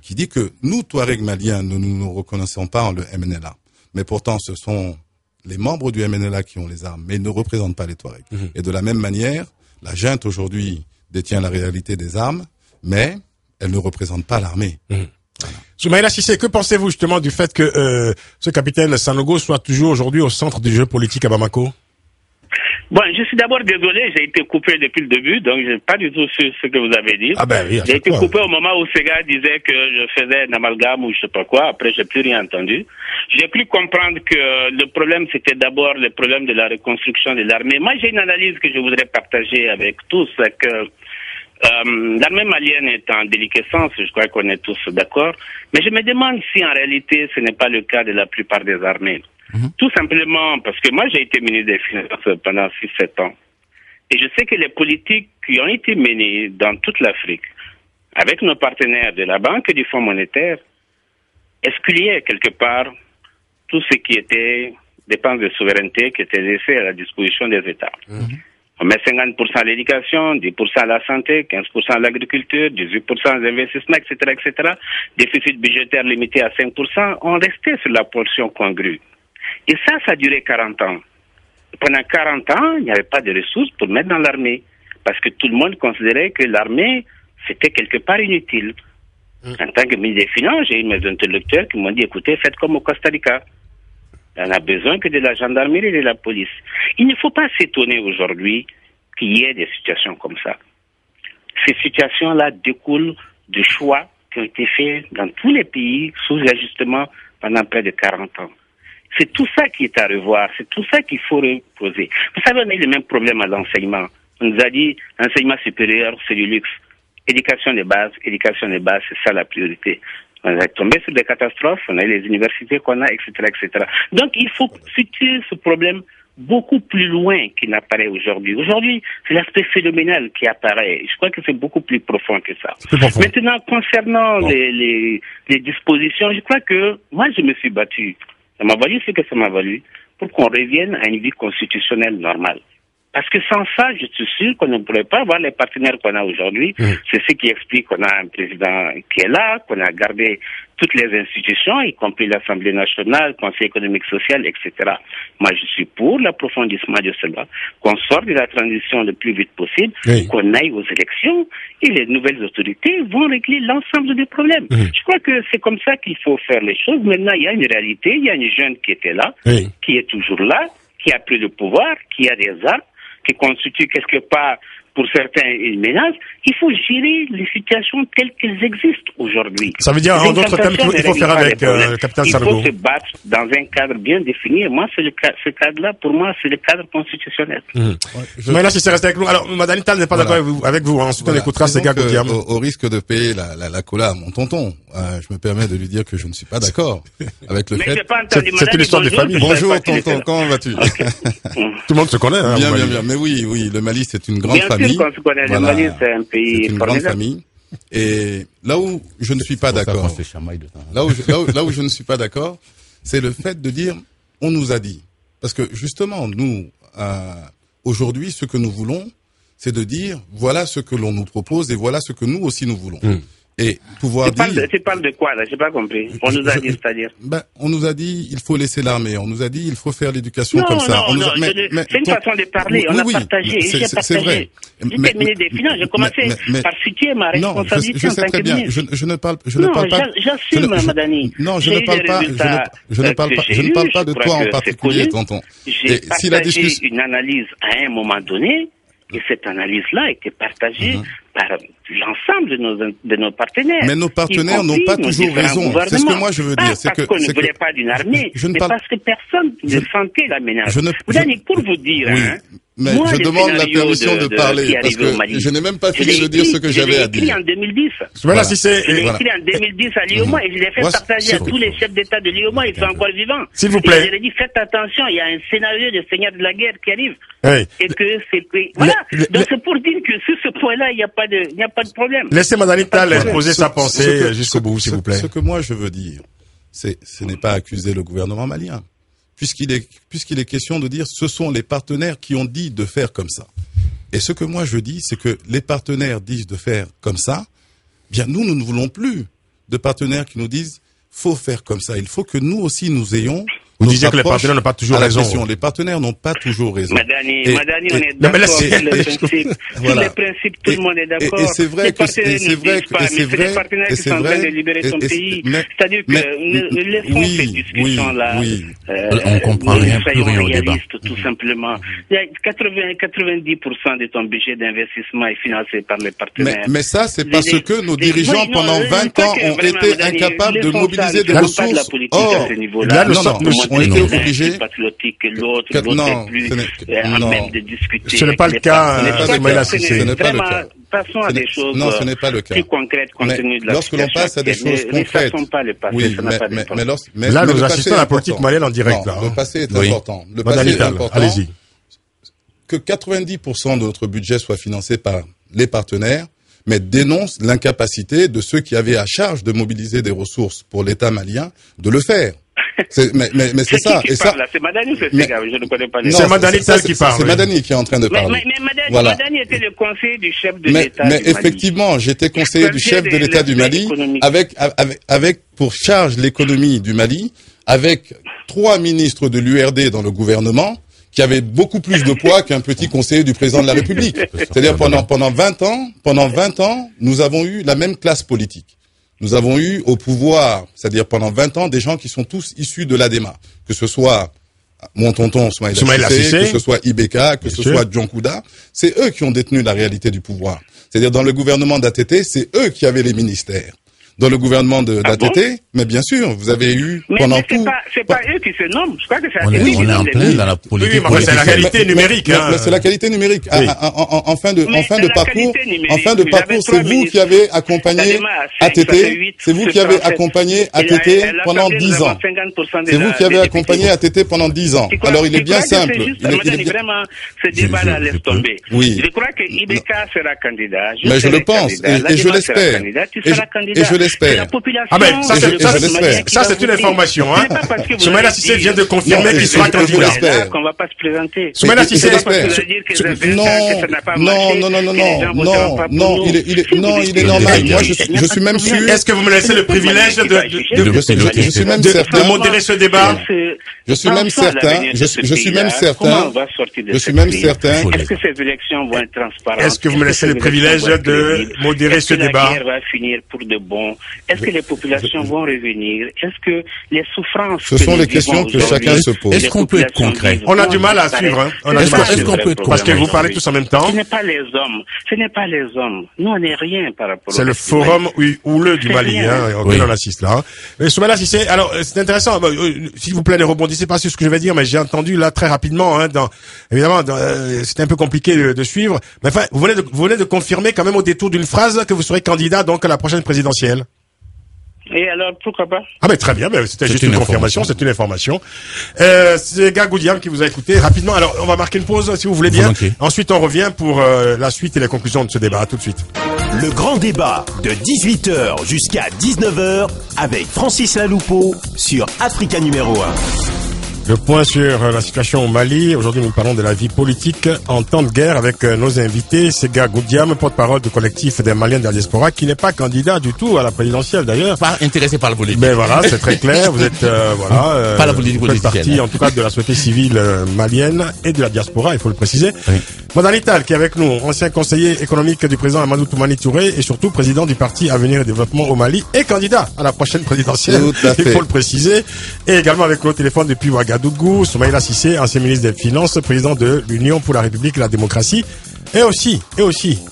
Speaker 5: qui dit que nous, Touaregs maliens, nous ne nous reconnaissons pas en le MNLA. Mais pourtant, ce sont les membres du MNLA qui ont les armes, mais ils ne représentent pas les Touaregs. Et de la même manière, la junte aujourd'hui détient la réalité des armes, mais elle ne représente pas l'armée. Voilà.
Speaker 2: Soumaïla Cissé, que pensez-vous justement du fait que ce capitaine Sanogo soit toujours aujourd'hui au centre du jeu politique à Bamako?
Speaker 4: Bon, je suis d'abord désolé, j'ai été coupé depuis le début, donc je n'ai pas du tout su ce que vous avez dit.
Speaker 2: Ah ben oui,
Speaker 4: j'ai été coupé au moment où Sega disait que je faisais un amalgame ou je sais pas quoi, après j'ai plus rien entendu. J'ai pu comprendre que le problème c'était d'abord le problème de la reconstruction de l'armée. Moi j'ai une analyse que je voudrais partager avec tous, c'est que l'armée malienne est en déliquescence, je crois qu'on est tous d'accord, mais je me demande si en réalité ce n'est pas le cas de la plupart des armées. Tout simplement parce que moi j'ai été ministre des Finances pendant 6-7 ans et je sais que les politiques qui ont été menées dans toute l'Afrique avec nos partenaires de la Banque et du Fonds monétaire excluaient quelque part tout ce qui était dépenses de souveraineté qui étaient laissées à la disposition des États. On met 50% à l'éducation, 10% à la santé, 15% à l'agriculture, 18% aux investissements, etc., etc. Déficit budgétaire limité à 5%. On restait sur la portion congrue. Et ça a duré 40 ans. Pendant 40 ans, il n'y avait pas de ressources pour mettre dans l'armée. Parce que tout le monde considérait que l'armée, c'était quelque part inutile. En tant que ministre des Finances, j'ai eu mes intellectuels qui m'ont dit, écoutez, faites comme au Costa Rica. On n'a besoin que de la gendarmerie et de la police. Il ne faut pas s'étonner aujourd'hui qu'il y ait des situations comme ça. Ces situations-là découlent de choix qui ont été faits dans tous les pays sous ajustement pendant près de 40 ans. C'est tout ça qui est à revoir, c'est tout ça qu'il faut reposer. Vous savez, on a eu le même problème à l'enseignement. On nous a dit, l'enseignement supérieur, c'est du luxe. Éducation des bases, c'est ça la priorité. On est tombé sur des catastrophes, on a eu les universités qu'on a, etc., etc. Donc, il faut situer ce problème beaucoup plus loin qu'il n'apparaît aujourd'hui. Aujourd'hui, c'est l'aspect phénoménal qui apparaît. Je crois que c'est beaucoup plus profond que ça. Maintenant, concernant les dispositions, je crois que moi, je me suis battu. Ça m'a valu ce que ça m'a valu pour qu'on revienne à une vie constitutionnelle normale. Parce que sans ça, je suis sûr qu'on ne pourrait pas avoir les partenaires qu'on a aujourd'hui. C'est ce qui explique qu'on a un président qui est là, qu'on a gardé toutes les institutions, y compris l'Assemblée nationale, Conseil économique social, etc. Moi, je suis pour l'approfondissement de cela, qu'on sorte de la transition le plus vite possible, qu'on aille aux élections, et les nouvelles autorités vont régler l'ensemble des problèmes. Je crois que c'est comme ça qu'il faut faire les choses. Maintenant, il y a une réalité, il y a une jeune qui était là, qui est toujours là, qui a pris le pouvoir, qui a des armes, qui constitue quelque part pour certains une menace. Il faut gérer les situations telles qu'elles existent aujourd'hui.
Speaker 2: Ça veut dire, en d'autres termes, qu'il faut faire avec le capitaine Sargo.
Speaker 4: Il faut se battre dans un cadre bien défini. Et moi, ce cadre-là, pour moi, c'est le cadre constitutionnel.
Speaker 2: Maintenant, si c'est resté avec nous. Alors, Madame Tal n'est pas d'accord avec vous. Ensuite, on écoutera ces gars
Speaker 5: au risque de payer la cola à mon tonton, je me permets de lui dire que je ne suis pas d'accord avec le fait.
Speaker 2: C'est une histoire de famille.
Speaker 5: Bonjour, tonton, comment vas-tu?
Speaker 2: Tout le monde se connaît, hein.
Speaker 5: Bien. Mais oui, le Mali, c'est une grande famille.
Speaker 4: Qu'on se connaît. Le Mali, c'est un pays
Speaker 5: une grande famille. Et là où je ne suis pas d'accord, là où je ne suis pas d'accord, c'est le fait de dire on nous a dit. Parce que justement, nous, aujourd'hui, ce que nous voulons, c'est de dire voilà ce que l'on nous propose et voilà ce que nous aussi nous voulons. Et pouvoir dire...
Speaker 4: Tu parles de quoi, là? J'ai pas compris. On nous a dit, c'est-à-dire?
Speaker 5: On nous a dit, il faut laisser l'armée. On nous a dit, il faut faire l'éducation comme ça.
Speaker 4: Non, c'est une façon de parler. On a partagé. J'ai partagé.
Speaker 5: C'est vrai.
Speaker 4: J'ai terminé des finances. J'ai commencé par situer ma responsabilité en tant que ministre.
Speaker 5: Je ne parle pas.
Speaker 4: J'assume, Madani.
Speaker 5: Non, je ne parle pas de toi en particulier, tonton.
Speaker 4: J'ai partagé une analyse à un moment donné. Et cette analyse-là a été partagée par l'ensemble de nos partenaires.
Speaker 5: Mais nos partenaires n'ont pas toujours raison. C'est ce que moi je veux dire.
Speaker 4: C'est qu'on ne voulait pas d'une armée, mais parce que personne ne sentait la menace. Pour vous dire,
Speaker 5: mais moi, je demande la permission de parler, parce que je n'ai même pas fini de dire ce que j'avais à dire.
Speaker 4: Je l'ai écrit en 2010.
Speaker 2: Voilà, si c'est...
Speaker 4: Je l'ai écrit en 2010 à l'IOMA et je l'ai fait partager à tous les chefs d'État de l'IOMA, ils sont encore vivants.
Speaker 2: S'il vous plaît.
Speaker 4: Et je leur ai dit, faites attention, il y a un scénario de seigneur de la guerre qui arrive. Et que c'est... Voilà. Donc c'est pour dire que sur ce point-là, il n'y a pas de problème.
Speaker 2: Laissez Madame Tal exposer sa pensée jusqu'au bout, s'il vous plaît.
Speaker 5: Ce que moi je veux dire, ce n'est pas accuser le gouvernement malien. Puisqu'il est question de dire ce sont les partenaires qui ont dit de faire comme ça. Et ce que moi je dis, c'est que les partenaires disent de faire comme ça, bien nous ne voulons plus de partenaires qui nous disent faut faire comme ça. Il faut que nous aussi nous ayons...
Speaker 2: Vous disiez que les partenaires n'ont pas toujours raison.
Speaker 5: Les partenaires n'ont pas toujours raison.
Speaker 4: Madani, on est d'accord sur les principes. Sur les principes, tout le monde est d'accord.
Speaker 5: Et c'est vrai que c'est vrai
Speaker 4: que c'est vrai. Les partenaires qui sont en train de libérer ton pays. C'est-à-dire que laissons ces discussions-là.
Speaker 3: On comprend rien, plus rien au débat.
Speaker 4: Tout simplement. Il y a 90% de ton budget d'investissement est financé par les partenaires.
Speaker 5: Mais ça, c'est parce que nos dirigeants, pendant 20 ans, ont été incapables de mobiliser des ressources. Or, on était obligés.
Speaker 2: Ce n'est pas le cas.
Speaker 5: Ce n'est pas le cas.
Speaker 4: Passons à des choses plus concrètes compte tenu de la
Speaker 5: lorsque l'on passe à des choses concrètes,
Speaker 4: oui,
Speaker 2: mais là nous assistons à la politique malienne en direct.
Speaker 5: Le passé est important. Le passé est important.
Speaker 2: Allez-y.
Speaker 5: Que 90% de notre budget soit financé par les partenaires, mais dénonce l'incapacité de ceux qui avaient à charge de mobiliser des ressources pour l'État malien de le faire. Mais c'est ça.
Speaker 4: Et ça. C'est Madani ou c'est Sega? Je ne connais pas les
Speaker 2: C'est Madani qui parle.
Speaker 5: C'est Madani qui est en train de parler.
Speaker 4: Mais Madani était le conseiller du chef de l'État.
Speaker 5: Mais effectivement, j'étais conseiller du chef de l'État du Mali, avec pour charge l'économie du Mali, avec 3 ministres de l'URD dans le gouvernement, qui avaient beaucoup plus de poids qu'un petit conseiller du président de la République. C'est-à-dire pendant 20 ans, nous avons eu la même classe politique. Nous avons eu au pouvoir, c'est-à-dire pendant 20 ans, des gens qui sont tous issus de l'ADEMA, que ce soit mon tonton Soumaïla Cissé, que ce soit Ibeka, que ce soit John Kouda, c'est eux qui ont détenu la réalité du pouvoir. C'est-à-dire dans le gouvernement d'ATT, c'est eux qui avaient les ministères. Dans le gouvernement d'ATT, mais bien sûr, vous avez eu pendant tout...
Speaker 4: C'est pas eux qui se nomment, je crois que c'est
Speaker 3: on est en plein dans la politique.
Speaker 2: Oui, mais c'est la qualité numérique.
Speaker 5: C'est la qualité numérique. En fin de parcours, c'est vous qui avez accompagné ATT, c'est vous qui avez accompagné ATT pendant 10 ans. C'est vous qui avez accompagné ATT pendant 10 ans. Alors il est bien simple.
Speaker 4: Vraiment, ce débat-là laisse tomber.
Speaker 5: Oui.
Speaker 4: Je crois que Ibeka sera candidat.
Speaker 5: Mais je le pense, et je l'espère. Et je l'espère.
Speaker 4: C'est la population.
Speaker 2: Ah ben, ça c'est une information, hein. Soumaïla Cissé vient de confirmer qu'il sera candidat.
Speaker 4: Qu'on va pas se présenter.
Speaker 2: Soumaïla Cissé,
Speaker 5: non, il est normal. Moi, je suis même sûr.
Speaker 2: Est-ce que vous me laissez le privilège
Speaker 5: je suis même certain
Speaker 2: de modérer ce débat?
Speaker 5: Je suis même certain.
Speaker 4: Est-ce que ces élections vont être transparentes?
Speaker 2: Est-ce que vous me laissez le privilège de modérer ce débat?
Speaker 4: Est-ce que la guerre va finir pour de bon? Est-ce que les populations vont revenir? Est-ce que les souffrances...
Speaker 5: Ce sont les questions que chacun se pose.
Speaker 3: Est-ce qu'on peut être concret?
Speaker 2: On a du mal à suivre, hein.
Speaker 3: Est-ce qu'on peut être concret?
Speaker 2: Parce que vous parlez tous en même temps.
Speaker 4: Ce n'est pas les hommes. Nous, on n'est rien par rapport
Speaker 2: C'est le forum houleux du Mali, hein, auquel on assiste là. Mais Soumaïla Cissé, alors, c'est intéressant, s'il vous plaît, ne rebondissez pas sur ce que je vais dire, mais j'ai entendu là très rapidement, hein, évidemment, c'était un peu compliqué de suivre. Mais enfin, vous venez de confirmer quand même au détour d'une phrase que vous serez candidat donc à la prochaine présidentielle.
Speaker 4: Et alors, pourquoi pas?
Speaker 2: Ah, mais très bien, mais c'était juste une confirmation, c'est une information. C'est Gagoudiam qui vous a écouté rapidement. Alors, on va marquer une pause, si vous voulez bien.
Speaker 3: Okay.
Speaker 2: Ensuite, on revient pour la suite et les conclusions de ce débat. À tout de suite.
Speaker 1: Le grand débat de 18h jusqu'à 19h avec Francis Laloupeau sur Africa numéro 1.
Speaker 2: Le point sur la situation au Mali. Aujourd'hui, nous parlons de la vie politique en temps de guerre avec nos invités. Sega Goudiam, porte-parole du collectif des Maliens de la diaspora, qui n'est pas candidat du tout à la présidentielle d'ailleurs.
Speaker 3: Pas intéressé par la politique.
Speaker 2: Mais voilà, c'est très clair. Vous êtes
Speaker 3: pas la politique
Speaker 2: vous faites partie, en tout cas, de la société civile malienne et de la diaspora, il faut le préciser. Oui. Modalital, qui est avec nous, ancien conseiller économique du président Amadou Toumani Touré et surtout président du parti Avenir et Développement au Mali et candidat à la prochaine présidentielle. Il faut le préciser. Et également avec le téléphone depuis Ouagadougou, Soumaïla Cissé, ancien ministre des Finances, président de l'Union pour la République et la démocratie. Et aussi,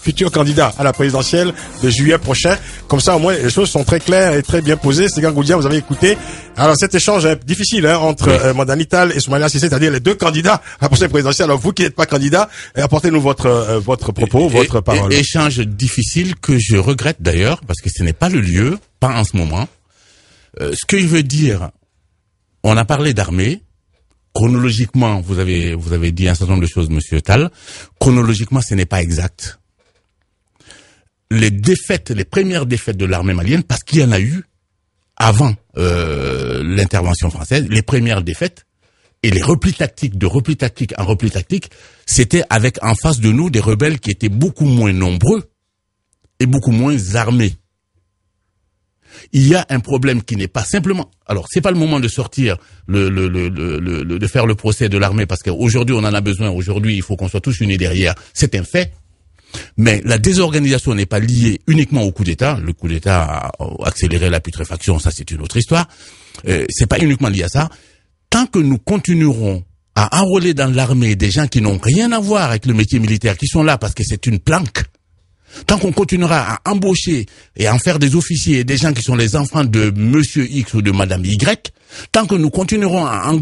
Speaker 2: futur candidat à la présidentielle de juillet prochain. Comme ça, au moins, les choses sont très claires et très bien posées. Sega Goudiam, vous avez écouté. Alors, cet échange est difficile, hein, entre Modanital et Soumaïla Cissé, c'est-à-dire les deux candidats à la prochaine présidentielle. Alors, vous qui n'êtes pas candidat, apportez-nous votre propos, votre parole.
Speaker 3: Échange difficile que je regrette d'ailleurs, parce que ce n'est pas le lieu, pas en ce moment. Ce que je veux dire, on a parlé d'armée. Chronologiquement, vous avez dit un certain nombre de choses, Monsieur Tal. Chronologiquement, ce n'est pas exact. Les premières défaites de l'armée malienne, parce qu'il y en a eu avant l'intervention française, les premières défaites et les replis tactiques en repli tactique, c'était avec en face de nous des rebelles qui étaient beaucoup moins nombreux et beaucoup moins armés. Il y a un problème qui n'est pas simplement... Alors, c'est pas le moment de sortir de faire le procès de l'armée parce qu'aujourd'hui, on en a besoin. Aujourd'hui, il faut qu'on soit tous unis derrière. C'est un fait. Mais la désorganisation n'est pas liée uniquement au coup d'État. Le coup d'État a accéléré la putréfaction, ça c'est une autre histoire. C'est pas uniquement lié à ça. Tant que nous continuerons à enrôler dans l'armée des gens qui n'ont rien à voir avec le métier militaire, qui sont là parce que c'est une planque, tant qu'on continuera à embaucher et à en faire des officiers et des gens qui sont les enfants de Monsieur X ou de Madame Y, tant que nous continuerons à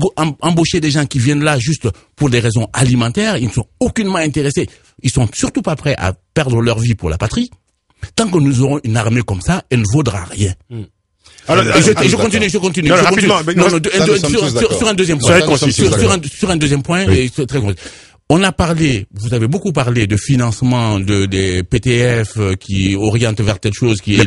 Speaker 3: embaucher des gens qui viennent là juste pour des raisons alimentaires, ils ne sont aucunement intéressés, ils sont surtout pas prêts à perdre leur vie pour la patrie, tant que nous aurons une armée comme ça, elle ne vaudra rien. Alors, je continue.
Speaker 2: Non, rapidement.
Speaker 3: Sur un deuxième point, et c'est très concret. On a parlé, vous avez beaucoup parlé de financement des PTF qui orientent vers telle chose, qui est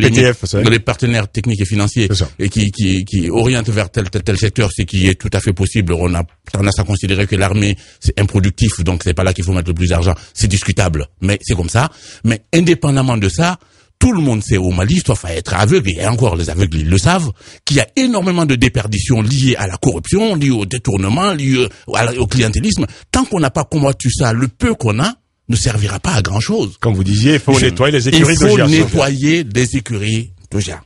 Speaker 3: les partenaires techniques et financiers et qui orientent vers tel secteur, ce qui est tout à fait possible. On a tendance à considérer que l'armée c'est improductif, donc c'est pas là qu'il faut mettre le plus d'argent. C'est discutable, mais c'est comme ça. Mais indépendamment de ça, tout le monde sait au Mali, sauf à être aveugle, et encore les aveugles ils le savent, qu'il y a énormément de déperditions liées à la corruption, liées au détournement, liées au clientélisme. Tant qu'on n'a pas combattu ça, le peu qu'on a ne servira pas à grand chose.
Speaker 2: Comme vous disiez, il faut nettoyer les écuries de Gia.
Speaker 3: Il faut nettoyer des écuries de Gia.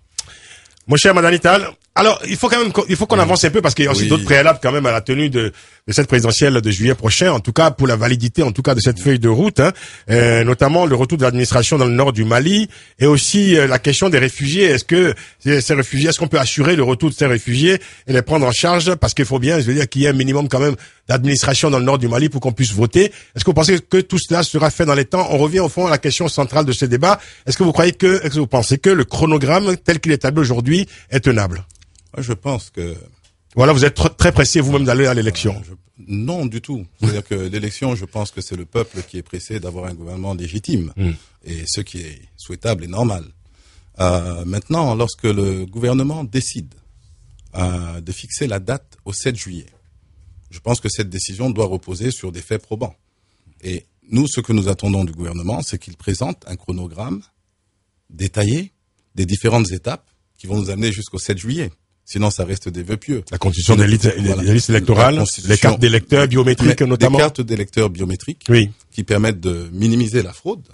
Speaker 2: Mon cher Modanital, alors il faut qu'on avance un peu parce qu'il y a aussi d'autres préalables quand même à la tenue de cette présidentielle de juillet prochain, en tout cas pour la validité en tout cas de cette feuille de route, hein, notamment le retour de l'administration dans le nord du Mali et aussi la question des réfugiés. Est-ce qu'on peut assurer le retour de ces réfugiés et les prendre en charge, parce qu'il faut bien, je veux dire, qu'il y ait un minimum quand même d'administration dans le nord du Mali pour qu'on puisse voter. Est-ce que vous pensez que tout cela sera fait dans les temps? On revient au fond à la question centrale de ce débat. Est-ce que vous pensez que le chronogramme tel qu'il est établi aujourd'hui est tenable?
Speaker 5: Je pense que...
Speaker 2: Voilà, vous êtes très pressé vous-même d'aller à l'élection.
Speaker 5: Non, du tout. C'est-à-dire que l'élection, je pense que c'est le peuple qui est pressé d'avoir un gouvernement légitime. Et ce qui est souhaitable et normal. Maintenant, lorsque le gouvernement décide de fixer la date au 7 juillet, je pense que cette décision doit reposer sur des faits probants. Et nous, ce que nous attendons du gouvernement, c'est qu'il présente un chronogramme détaillé des différentes étapes qui vont nous amener jusqu'au 7 juillet. Sinon, ça reste des vœux pieux.
Speaker 2: La constitution des listes électorales, les cartes d'électeurs biométriques notamment.
Speaker 5: Les cartes d'électeurs biométriques,
Speaker 2: oui,
Speaker 5: qui permettent de minimiser la fraude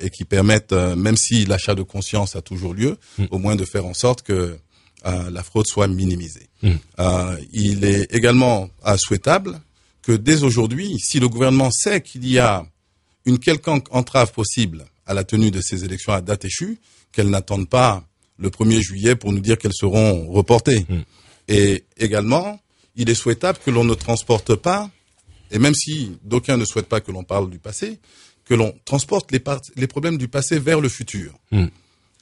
Speaker 5: et qui permettent, même si l'achat de conscience a toujours lieu, au moins de faire en sorte que la fraude soit minimisée. Il est également souhaitable que dès aujourd'hui, si le gouvernement sait qu'il y a une quelconque entrave possible à la tenue de ces élections à date échue, qu'elles n'attendent pas le 1er juillet pour nous dire qu'elles seront reportées. Et également, il est souhaitable que l'on ne transporte pas, et même si d'aucuns ne souhaitent pas que l'on parle du passé, que l'on transporte les problèmes du passé vers le futur.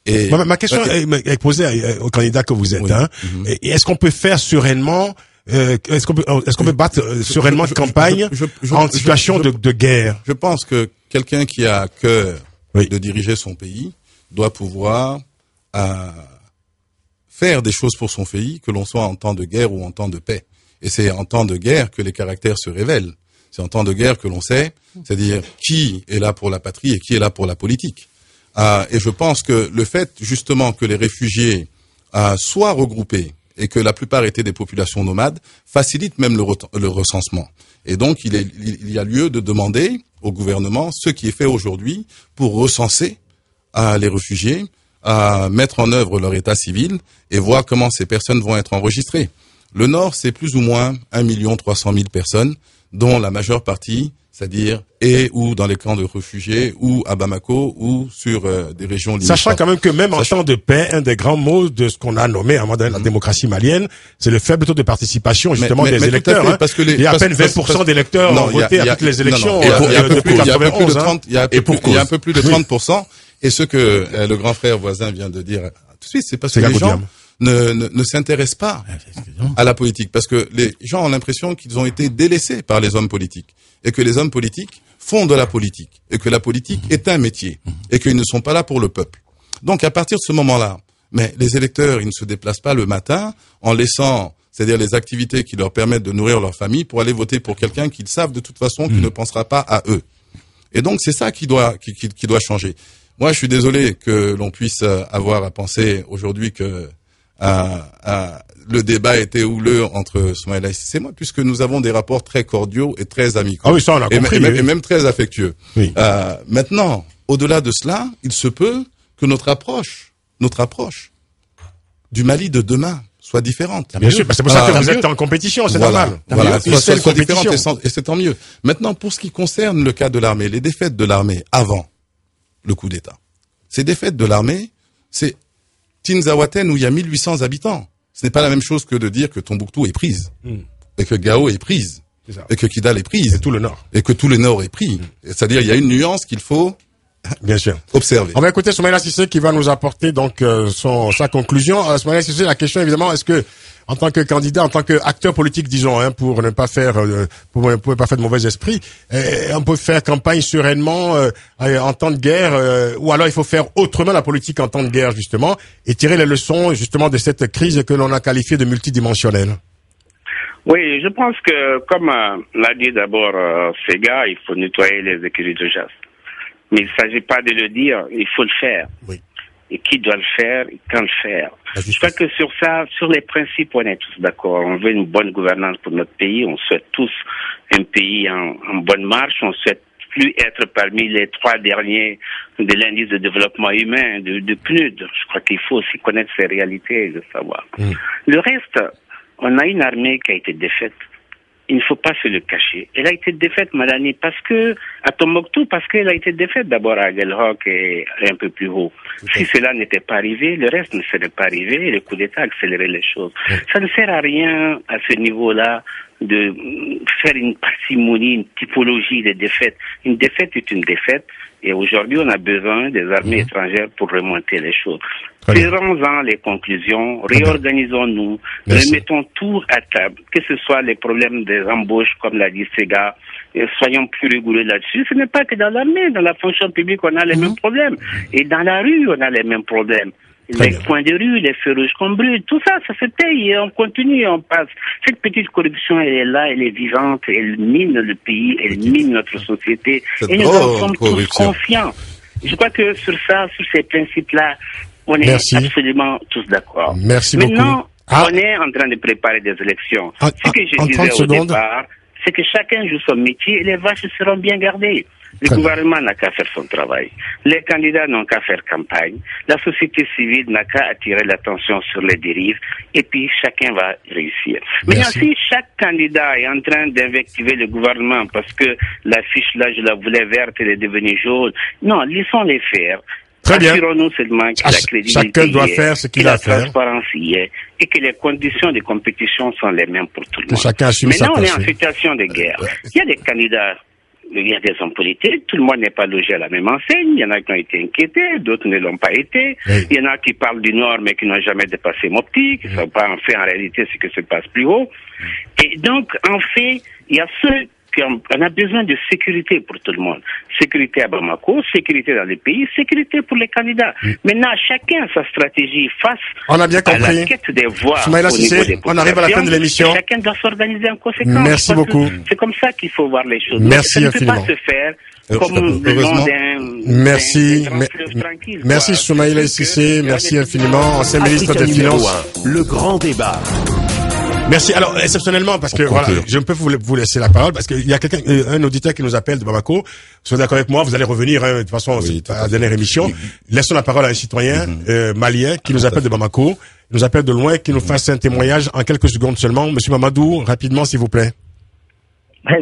Speaker 5: Et
Speaker 2: ma question est posée au candidat que vous êtes. Oui. Hein. Est-ce qu'on peut faire sereinement, est-ce qu'on peut battre sereinement une campagne en situation de guerre?
Speaker 5: Je pense que quelqu'un qui a à cœur de diriger son pays doit pouvoir faire des choses pour son pays, que l'on soit en temps de guerre ou en temps de paix. Et c'est en temps de guerre que les caractères se révèlent. C'est en temps de guerre que l'on sait, c'est-à-dire qui est là pour la patrie et qui est là pour la politique. Et je pense que le fait justement que les réfugiés soient regroupés et que la plupart étaient des populations nomades facilite même le recensement. Et donc il y a lieu de demander au gouvernement ce qui est fait aujourd'hui pour recenser les réfugiés, mettre en œuvre leur état civil et voir comment ces personnes vont être enregistrées. Le Nord, c'est plus ou moins 1 300 000 personnes, dont la majeure partie, c'est-à-dire ou dans les camps de réfugiés, ou à Bamako, ou sur des régions limitrophes.
Speaker 2: Sachant quand même que même en temps de paix, un des grands mots de ce qu'on a nommé avant la démocratie malienne, c'est le faible taux de participation justement des électeurs. Hein. Il y a à peine 20% d'électeurs ont voté à toutes les élections depuis 91.
Speaker 5: Il y a un peu plus de 30%. Et ce que le grand frère voisin vient de dire tout de suite, c'est parce que les gens ne s'intéressent pas à la politique. Parce que les gens ont l'impression qu'ils ont été délaissés par les hommes politiques. Et que les hommes politiques font de la politique. Et que la politique est un métier. Et qu'ils ne sont pas là pour le peuple. Donc à partir de ce moment-là, mais les électeurs, ils ne se déplacent pas le matin en laissant, c'est-à-dire les activités qui leur permettent de nourrir leur famille pour aller voter pour quelqu'un qu'ils savent de toute façon qu'il ne pensera pas à eux. Et donc c'est ça qui doit changer. Moi, je suis désolé que l'on puisse avoir à penser aujourd'hui que le débat était houleux entre Soumaïla et moi, puisque nous avons des rapports très cordiaux et très amicaux.
Speaker 2: Ah oui, ça on a compris.
Speaker 5: Et même très affectueux. Oui. Maintenant, au-delà de cela, il se peut que notre approche du Mali de demain soit différente.
Speaker 2: Bien sûr, c'est pour ça que vous êtes en compétition, c'est normal.
Speaker 5: Voilà, soit différente et c'est tant mieux. Maintenant, pour ce qui concerne le cas de l'armée, les défaites de l'armée avant le coup d'État. Ces défaites de l'armée, c'est Tinzaouaten où il y a 1800 habitants. Ce n'est pas la même chose que de dire que Tombouctou est prise, et que Gao est prise, et que Kidal est prise,
Speaker 2: et tout le Nord,
Speaker 5: et que tout le Nord est pris. C'est-à-dire, il y a une nuance qu'il faut
Speaker 2: bien sûr
Speaker 5: observer.
Speaker 2: On va écouter Soumaïla Cissé qui va nous apporter donc sa conclusion. Soumaïla Cissé, la question évidemment, est-ce que en tant que candidat, en tant qu'acteur politique, disons, hein, pour ne pas faire de mauvais esprit, on peut faire campagne sereinement en temps de guerre, ou alors il faut faire autrement la politique en temps de guerre justement, et tirer les leçons justement de cette crise que l'on a qualifiée de multidimensionnelle.
Speaker 4: Oui, je pense que, comme l'a dit d'abord Sega, il faut nettoyer les écuries de chasse. Mais il ne s'agit pas de le dire, il faut le faire. Oui. Et qui doit le faire et quand le faire. Je crois que sur ça, sur les principes, on est tous d'accord. On veut une bonne gouvernance pour notre pays. On souhaite tous un pays en bonne marche. On souhaite plus être parmi les 3 derniers de l'indice de développement humain, de PNUD. Je crois qu'il faut aussi connaître ces réalités et le savoir. Le reste, on a une armée qui a été défaite. Il ne faut pas se le cacher. Elle a été défaite, Malani, parce que, à Tombouctou, parce qu'elle a été défaite d'abord à Guelrock et un peu plus haut. Si cela n'était pas arrivé, le reste ne serait pas arrivé et le coup d'État accélérait les choses. Ça ne sert à rien, à ce niveau-là, de faire une parcimonie, une typologie des défaites. Une défaite est une défaite. Et aujourd'hui, on a besoin des armées étrangères pour remonter les choses. Tirons-en les conclusions, réorganisons-nous, remettons tout à table, que ce soit les problèmes des embauches, comme l'a dit Sega, Et soyons plus rigoureux là-dessus. Ce n'est pas que dans l'armée, dans la fonction publique, on a les mêmes problèmes. Et dans la rue, on a les mêmes problèmes. Les coins de rue, les feux rouges qu'on brûle, tout ça, ça se paye et on continue, on passe. Cette petite corruption, elle est là, elle est vivante, elle mine le pays, elle mine notre société. Et nous en sommes tous confiants. Je crois que sur ça, sur ces principes-là, on est absolument tous d'accord.
Speaker 2: Merci beaucoup.
Speaker 4: Maintenant, on est en train de préparer des élections. Ce que je disais au départ, c'est que chacun joue son métier et les vaches seront bien gardées. Le gouvernement n'a qu'à faire son travail. Les candidats n'ont qu'à faire campagne. La société civile n'a qu'à attirer l'attention sur les dérives. Et puis, chacun va réussir. Maintenant, si chaque candidat est en train d'invectiver le gouvernement parce que la fiche là, je la voulais verte, elle est devenue jaune. Non, laissons-les faire.
Speaker 2: Très bien.
Speaker 4: Assurons-nous seulement que la crédibilité
Speaker 2: chacun doit faire ce qu'il a à faire.
Speaker 4: La transparence y est et que les conditions de compétition sont les mêmes pour tout le monde.
Speaker 2: Chacun assume sa
Speaker 4: Maintenant, on est
Speaker 2: tâche.
Speaker 4: en situation de guerre. Il y a des candidats, il y a des hommes politiques, tout le monde n'est pas logé à la même enseigne. Il y en a qui ont été inquiétés, d'autres ne l'ont pas été. Il y en a qui parlent du Nord mais qui n'ont jamais dépassé Mopti, qui ne savent pas en fait en réalité ce qui se passe plus haut. Et donc, en fait, il y a ceux on a besoin de sécurité pour tout le monde. Sécurité à Bamako, sécurité dans le pays, sécurité pour les candidats. Maintenant, chacun sa stratégie face
Speaker 2: à la
Speaker 4: quête des voix au niveau des populations.
Speaker 2: On arrive à la fin de l'émission.
Speaker 4: Chacun doit s'organiser en conséquence.
Speaker 2: Merci beaucoup.
Speaker 4: C'est comme ça qu'il faut voir les choses.
Speaker 2: Merci infiniment.
Speaker 4: Ça ne peut pas se faire comme le long d'un
Speaker 2: Merci Soumaïla Cissé, merci infiniment, ancien ministre des Finances.
Speaker 1: Le grand débat.
Speaker 2: Merci. Alors, exceptionnellement, parce que voilà, je peux vous laisser la parole, parce qu'il y a un auditeur qui nous appelle de Bamako. Si vous êtes d'accord avec moi, vous allez revenir, de toute façon, à la dernière émission. Laissons la parole à un citoyen malien qui nous appelle de Bamako, nous appelle de loin, qui nous fasse un témoignage en quelques secondes seulement. Monsieur Mamadou, rapidement, s'il vous plaît.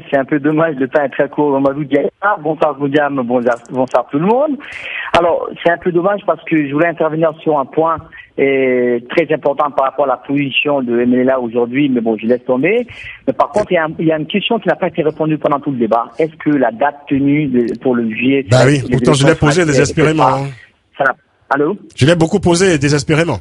Speaker 6: C'est un peu dommage de pas être très court. Mamadou Diaye. Bonsoir Goudiam, bonsoir tout le monde. Alors, c'est un peu dommage parce que je voulais intervenir sur un point très important par rapport à la position de MNLA aujourd'hui, mais bon, je laisse tomber. Mais par contre, il y a une question qui n'a pas été répondue pendant tout le débat. Est-ce que la date tenue pour le juillet...
Speaker 2: Bah oui, pourtant je l'ai posé désespérément.
Speaker 6: Allô?
Speaker 2: Je l'ai beaucoup posé désespérément.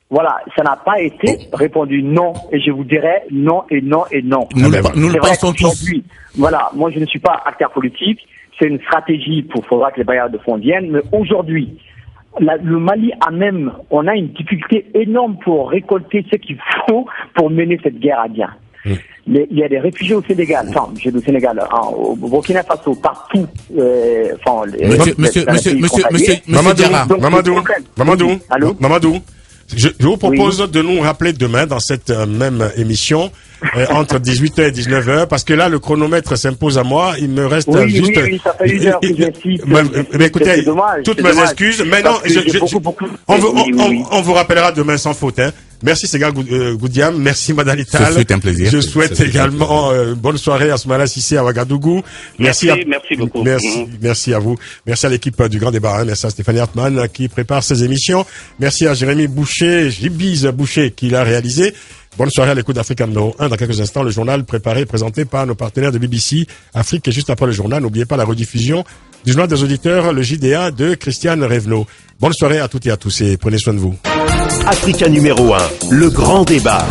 Speaker 6: Voilà, ça n'a pas été répondu non, et je vous dirais non et non et non.
Speaker 3: Nous le pensons tous.
Speaker 6: Voilà, moi je ne suis pas acteur politique, c'est une stratégie faudra que les bailleurs de fonds viennent, mais aujourd'hui, le Mali on a une difficulté énorme pour récolter ce qu'il faut pour mener cette guerre à bien. Il y a des réfugiés au Sénégal, au Burkina Faso, partout.
Speaker 2: Mamadou. Je vous propose de nous rappeler demain dans cette même émission entre 18h et 19h parce que là le chronomètre s'impose à moi, il me reste juste
Speaker 6: ça fait 1 heure que j'insiste.
Speaker 2: Mais écoutez, toutes mes excuses, mais non, on vous rappellera demain sans faute hein. Merci Sega Goudiam, merci Madalital.
Speaker 3: C'est un plaisir.
Speaker 2: Je souhaite également bonne soirée à Soumaïla Cissé à Ouagadougou.
Speaker 4: Merci beaucoup.
Speaker 2: Merci à vous. Merci à l'équipe du Grand Débat. Hein. Merci à Stéphanie Hartmann qui prépare ces émissions. Merci à Jérémy Boucher, Jibiz Boucher qui l'a réalisé. Bonne soirée à l'écoute d'Africa numéro 1. Dans quelques instants, le journal préparé et présenté par nos partenaires de BBC Afrique. Et juste après le journal, n'oubliez pas la rediffusion du journal des auditeurs, le JDA de Christiane Revenot. Bonne soirée à toutes et à tous et prenez soin de vous.
Speaker 1: Africa numéro 1, le grand débat.